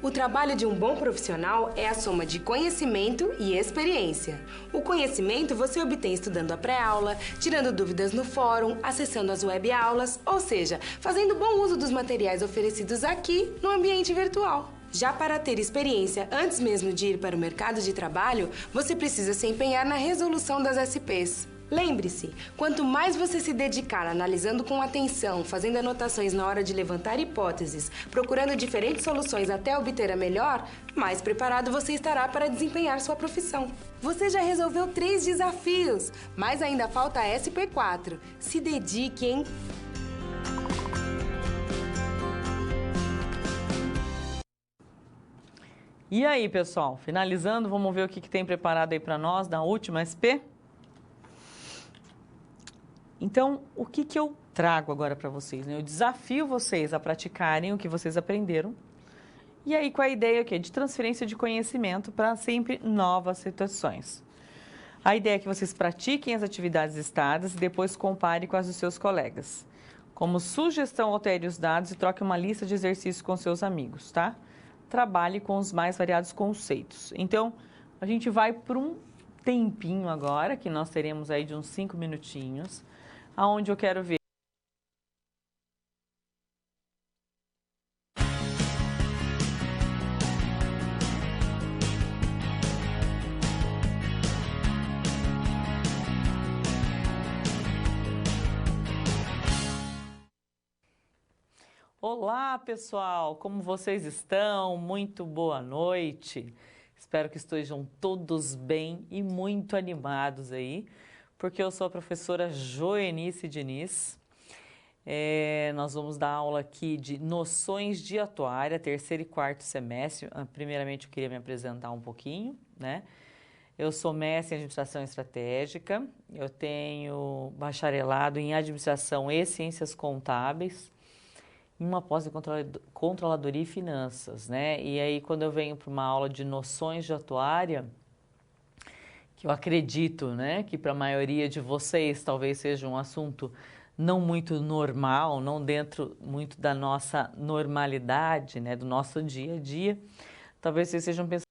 O trabalho de um bom profissional é a soma de conhecimento e experiência. O conhecimento você obtém estudando a pré-aula, tirando dúvidas no fórum, acessando as web-aulas, ou seja, fazendo bom uso dos materiais oferecidos aqui no ambiente virtual. Já para ter experiência antes mesmo de ir para o mercado de trabalho, você precisa se empenhar na resolução das SPs. Lembre-se, quanto mais você se dedicar analisando com atenção, fazendo anotações na hora de levantar hipóteses, procurando diferentes soluções até obter a melhor, mais preparado você estará para desempenhar sua profissão. Você já resolveu 3 desafios, mas ainda falta a SP4. Se dedique, hein? E aí, pessoal, finalizando, vamos ver o que tem preparado aí para nós na última SP? Então, o que eu trago agora para vocês? Né? Eu desafio vocês a praticarem o que vocês aprenderam. E aí, com a ideia aqui, de transferência de conhecimento para sempre novas situações. A ideia é que vocês pratiquem as atividades listadas e depois compare com as dos seus colegas. Como sugestão, altere os dados e troque uma lista de exercícios com seus amigos, tá? Trabalhe com os mais variados conceitos. Então, a gente vai por um tempinho agora, que nós teremos aí de uns 5 minutinhos, aonde eu quero ver Olá, pessoal! Como vocês estão? Muito boa noite! Espero que estejam todos bem e muito animados aí, porque eu sou a professora Joenice Diniz. Nós vamos dar aula aqui de noções de atuária, terceiro e quarto semestre. Primeiramente, eu queria me apresentar um pouquinho, né? Eu sou mestre em administração estratégica, eu tenho bacharelado em administração e ciências contábeis, uma pós em controladoria e finanças, né? E aí, quando eu venho para uma aula de noções de atuária, que eu acredito, né, que para a maioria de vocês talvez seja um assunto não muito normal, não dentro muito da nossa normalidade, né, do nosso dia a dia, talvez vocês estejam pensando.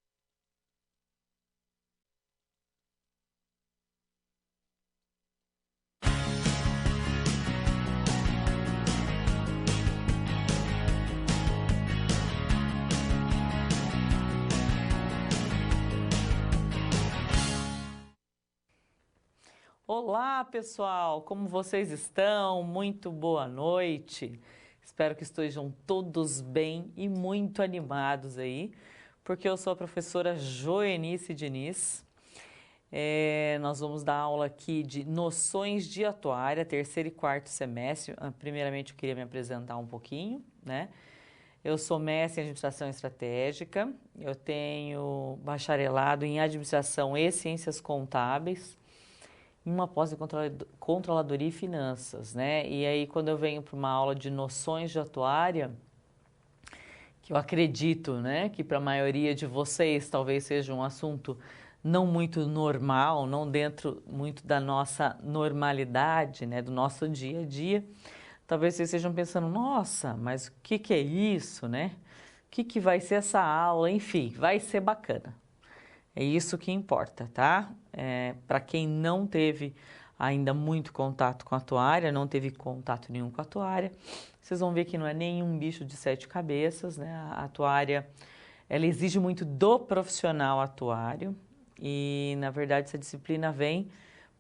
Olá, pessoal! Como vocês estão? Muito boa noite! Espero que estejam todos bem e muito animados aí, porque eu sou a professora Joenice Diniz. Nós vamos dar aula aqui de noções de atuária, terceiro e quarto semestre. Primeiramente, eu queria me apresentar um pouquinho, né? Eu sou mestre em administração estratégica, eu tenho bacharelado em administração e ciências contábeis, uma pós em controladoria e finanças, né? E aí, quando eu venho para uma aula de noções de atuária, que eu acredito, né, que para a maioria de vocês talvez seja um assunto não muito normal, não dentro muito da nossa normalidade, né, do nosso dia a dia, talvez vocês estejam pensando, nossa, mas o que é isso, né? O que vai ser essa aula? Enfim, vai ser bacana. É isso que importa, tá? Para quem não teve ainda muito contato com a atuária, não teve contato nenhum com a atuária, vocês vão ver que não é nenhum bicho de sete cabeças, né? A atuária, ela exige muito do profissional atuário e, na verdade, essa disciplina vem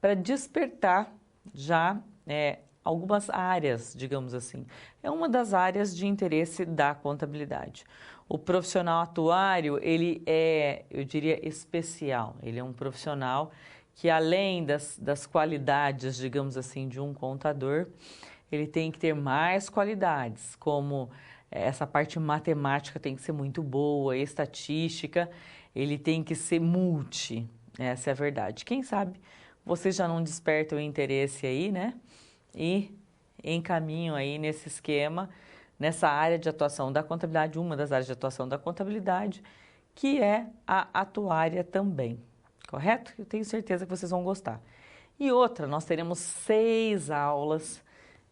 para despertar já algumas áreas, digamos assim. É uma das áreas de interesse da contabilidade. O profissional atuário, ele é, eu diria, especial. Ele é um profissional que, além das qualidades, digamos assim, de um contador, ele tem que ter mais qualidades, como essa parte matemática tem que ser muito boa, estatística, ele tem que ser multi, essa é a verdade. Quem sabe vocês já não despertam o interesse aí, né? E encaminham aí nesse esquema, nessa área de atuação da contabilidade, uma das áreas de atuação da contabilidade, que é a atuária também, correto? Eu tenho certeza que vocês vão gostar. E outra, nós teremos 6 aulas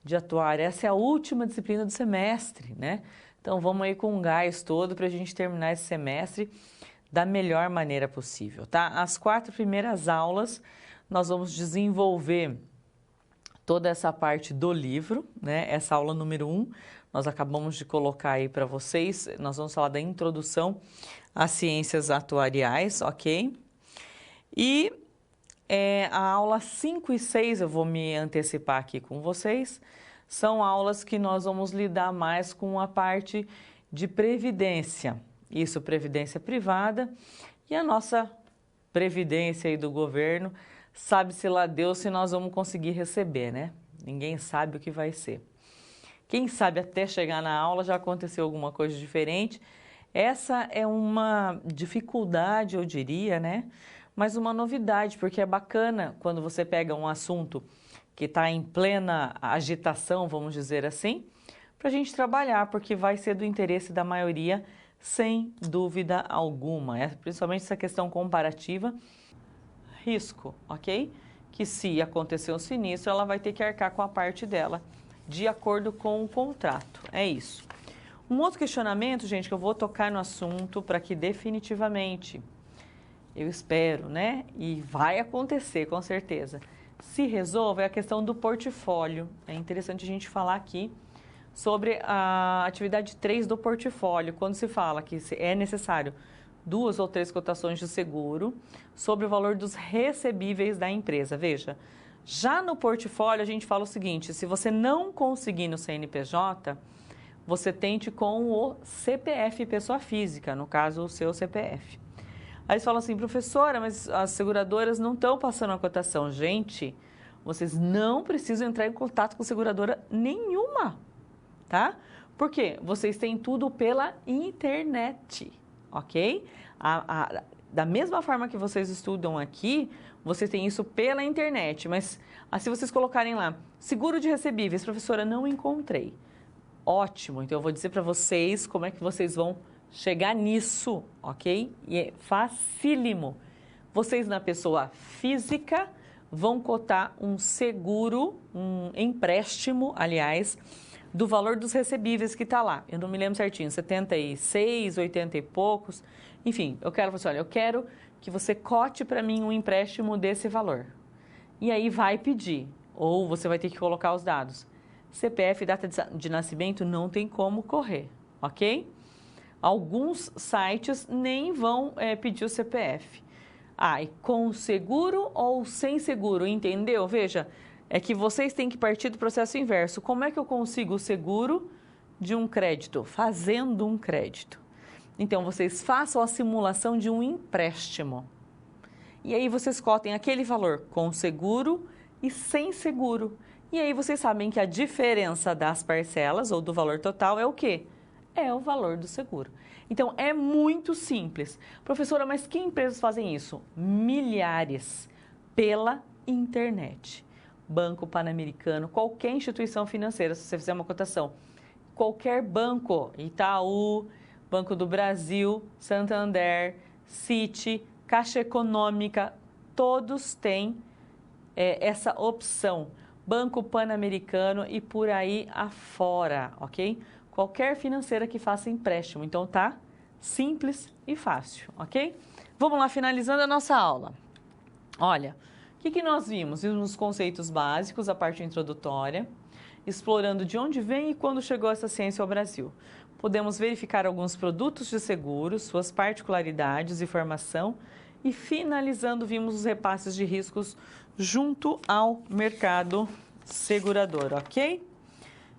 de atuária, essa é a última disciplina do semestre, né? Então vamos aí com um gás todo para a gente terminar esse semestre da melhor maneira possível, tá? As 4 primeiras aulas nós vamos desenvolver toda essa parte do livro, né? Essa aula número 1, nós acabamos de colocar aí para vocês. Nós vamos falar da introdução às ciências atuariais, ok? E a aula 5 e 6, eu vou me antecipar aqui com vocês, são aulas que nós vamos lidar mais com a parte de previdência. Isso, previdência privada e a nossa previdência aí do governo, sabe-se lá Deus se nós vamos conseguir receber, né? Ninguém sabe o que vai ser. Quem sabe até chegar na aula já aconteceu alguma coisa diferente. Essa é uma dificuldade, eu diria, né? Mas uma novidade, porque é bacana quando você pega um assunto que está em plena agitação, vamos dizer assim, para a gente trabalhar, porque vai ser do interesse da maioria, sem dúvida alguma. Principalmente essa questão comparativa, risco, ok? Que se acontecer um sinistro, ela vai ter que arcar com a parte dela, de acordo com o contrato. É isso. Um outro questionamento, gente, que eu vou tocar no assunto para que definitivamente, eu espero, né? E vai acontecer, com certeza. Se resolve, é a questão do portfólio. É interessante a gente falar aqui sobre a atividade 3 do portfólio, quando se fala que é necessário 2 ou 3 cotações de seguro sobre o valor dos recebíveis da empresa. Veja, já no portfólio a gente fala o seguinte, se você não conseguir no CNPJ, você tente com o CPF pessoa física, no caso o seu CPF. Aí eles falam assim, professora, mas as seguradoras não estão passando a cotação. Gente, vocês não precisam entrar em contato com seguradora nenhuma, tá? Por quê? Vocês têm tudo pela internet, ok? Da mesma forma que vocês estudam aqui, vocês têm isso pela internet, mas se vocês colocarem lá, seguro de recebíveis, professora, não encontrei. Ótimo, então eu vou dizer para vocês como é que vocês vão chegar nisso, ok? E é facílimo. Vocês, na pessoa física, vão cotar um seguro, um empréstimo, aliás, do valor dos recebíveis que está lá. Eu não me lembro certinho, 76, 80 e poucos. Enfim, eu quero, olha, eu quero que você cote para mim um empréstimo desse valor. E aí vai pedir, ou você vai ter que colocar os dados. CPF, data de nascimento, não tem como correr, ok? Alguns sites nem vão pedir o CPF. E com seguro ou sem seguro, entendeu? Veja, é que vocês têm que partir do processo inverso. Como é que eu consigo o seguro de um crédito? Fazendo um crédito. Então, vocês façam a simulação de um empréstimo. E aí vocês cotem aquele valor com seguro e sem seguro. E aí vocês sabem que a diferença das parcelas ou do valor total é o quê? É o valor do seguro. Então, é muito simples. Professora, mas que empresas fazem isso? Milhares pela internet. Banco Pan-Americano, qualquer instituição financeira, se você fizer uma cotação. Qualquer banco, Itaú, Banco do Brasil, Santander, Citi, Caixa Econômica, todos têm essa opção. Banco Pan-Americano e por aí afora, ok? Qualquer financeira que faça empréstimo. Então, tá simples e fácil, ok? Vamos lá, finalizando a nossa aula. Olha, o que nós vimos? Vimos os conceitos básicos, a parte introdutória, explorando de onde vem e quando chegou essa ciência ao Brasil. Podemos verificar alguns produtos de seguros, suas particularidades e formação. E finalizando, vimos os repasses de riscos junto ao mercado segurador, ok?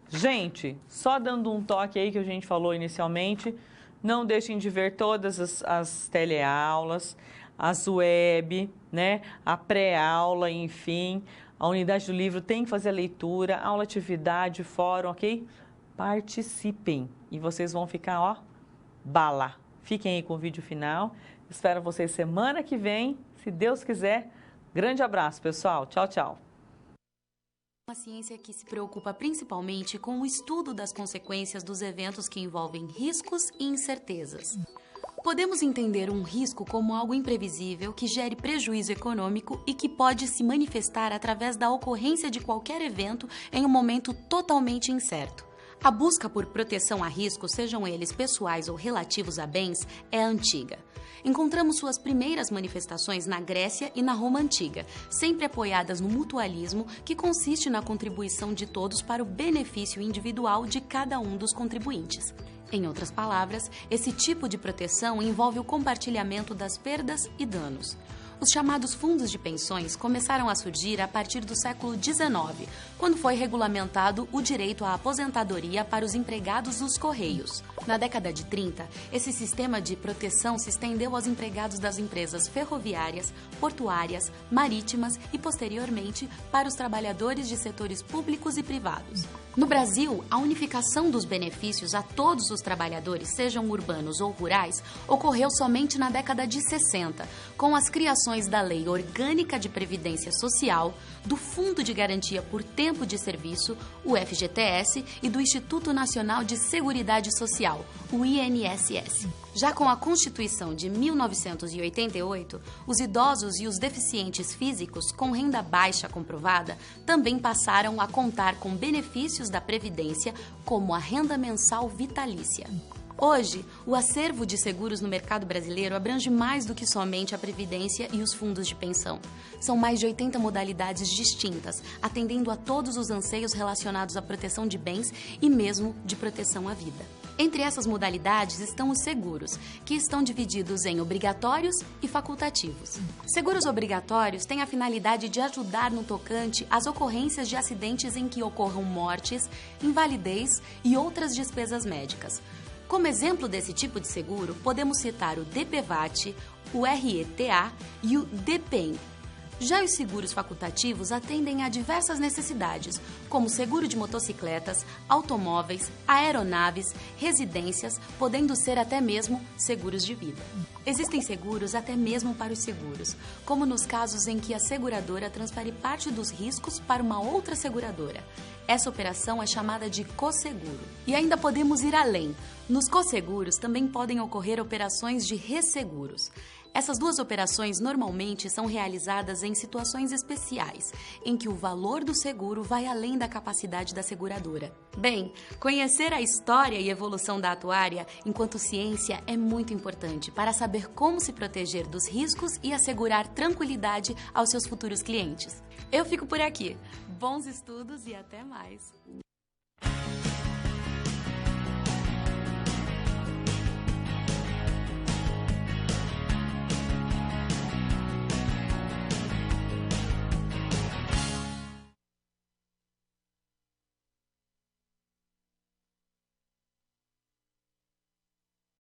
Gente, só dando um toque aí que a gente falou inicialmente, não deixem de ver todas as teleaulas, as web, né? A pré-aula, enfim, a unidade do livro tem que fazer a leitura, aula atividade, fórum, ok? Participem e vocês vão ficar, ó, bala. Fiquem aí com o vídeo final. Espero vocês semana que vem, se Deus quiser. Grande abraço, pessoal. Tchau, tchau. Uma ciência que se preocupa principalmente com o estudo das consequências dos eventos que envolvem riscos e incertezas. Podemos entender um risco como algo imprevisível que gere prejuízo econômico e que pode se manifestar através da ocorrência de qualquer evento em um momento totalmente incerto. A busca por proteção a riscos, sejam eles pessoais ou relativos a bens, é antiga. Encontramos suas primeiras manifestações na Grécia e na Roma Antiga, sempre apoiadas no mutualismo, que consiste na contribuição de todos para o benefício individual de cada um dos contribuintes. Em outras palavras, esse tipo de proteção envolve o compartilhamento das perdas e danos. Os chamados fundos de pensões começaram a surgir a partir do século XIX, quando foi regulamentado o direito à aposentadoria para os empregados dos Correios. Na década de 30, esse sistema de proteção se estendeu aos empregados das empresas ferroviárias, portuárias, marítimas e, posteriormente, para os trabalhadores de setores públicos e privados. No Brasil, a unificação dos benefícios a todos os trabalhadores, sejam urbanos ou rurais, ocorreu somente na década de 60, com as criações da Lei Orgânica de Previdência Social, do Fundo de Garantia por Tempo de Serviço, o FGTS, e do Instituto Nacional de Seguridade Social, o INSS. Já com a Constituição de 1988, os idosos e os deficientes físicos com renda baixa comprovada também passaram a contar com benefícios da Previdência, como a renda mensal vitalícia. Hoje, o acervo de seguros no mercado brasileiro abrange mais do que somente a Previdência e os fundos de pensão. São mais de 80 modalidades distintas, atendendo a todos os anseios relacionados à proteção de bens e mesmo de proteção à vida. Entre essas modalidades estão os seguros, que estão divididos em obrigatórios e facultativos. Seguros obrigatórios têm a finalidade de ajudar no tocante às ocorrências de acidentes em que ocorram mortes, invalidez e outras despesas médicas. Como exemplo desse tipo de seguro, podemos citar o DPVAT, o RETA e o DPEM. Já os seguros facultativos atendem a diversas necessidades, como seguro de motocicletas, automóveis, aeronaves, residências, podendo ser até mesmo seguros de vida. Existem seguros até mesmo para os seguros, como nos casos em que a seguradora transfere parte dos riscos para uma outra seguradora. Essa operação é chamada de cosseguro. E ainda podemos ir além. Nos cosseguros também podem ocorrer operações de resseguros. Essas duas operações normalmente são realizadas em situações especiais, em que o valor do seguro vai além da capacidade da seguradora. Bem, conhecer a história e evolução da atuária enquanto ciência é muito importante para saber como se proteger dos riscos e assegurar tranquilidade aos seus futuros clientes. Eu fico por aqui. Bons estudos e até mais!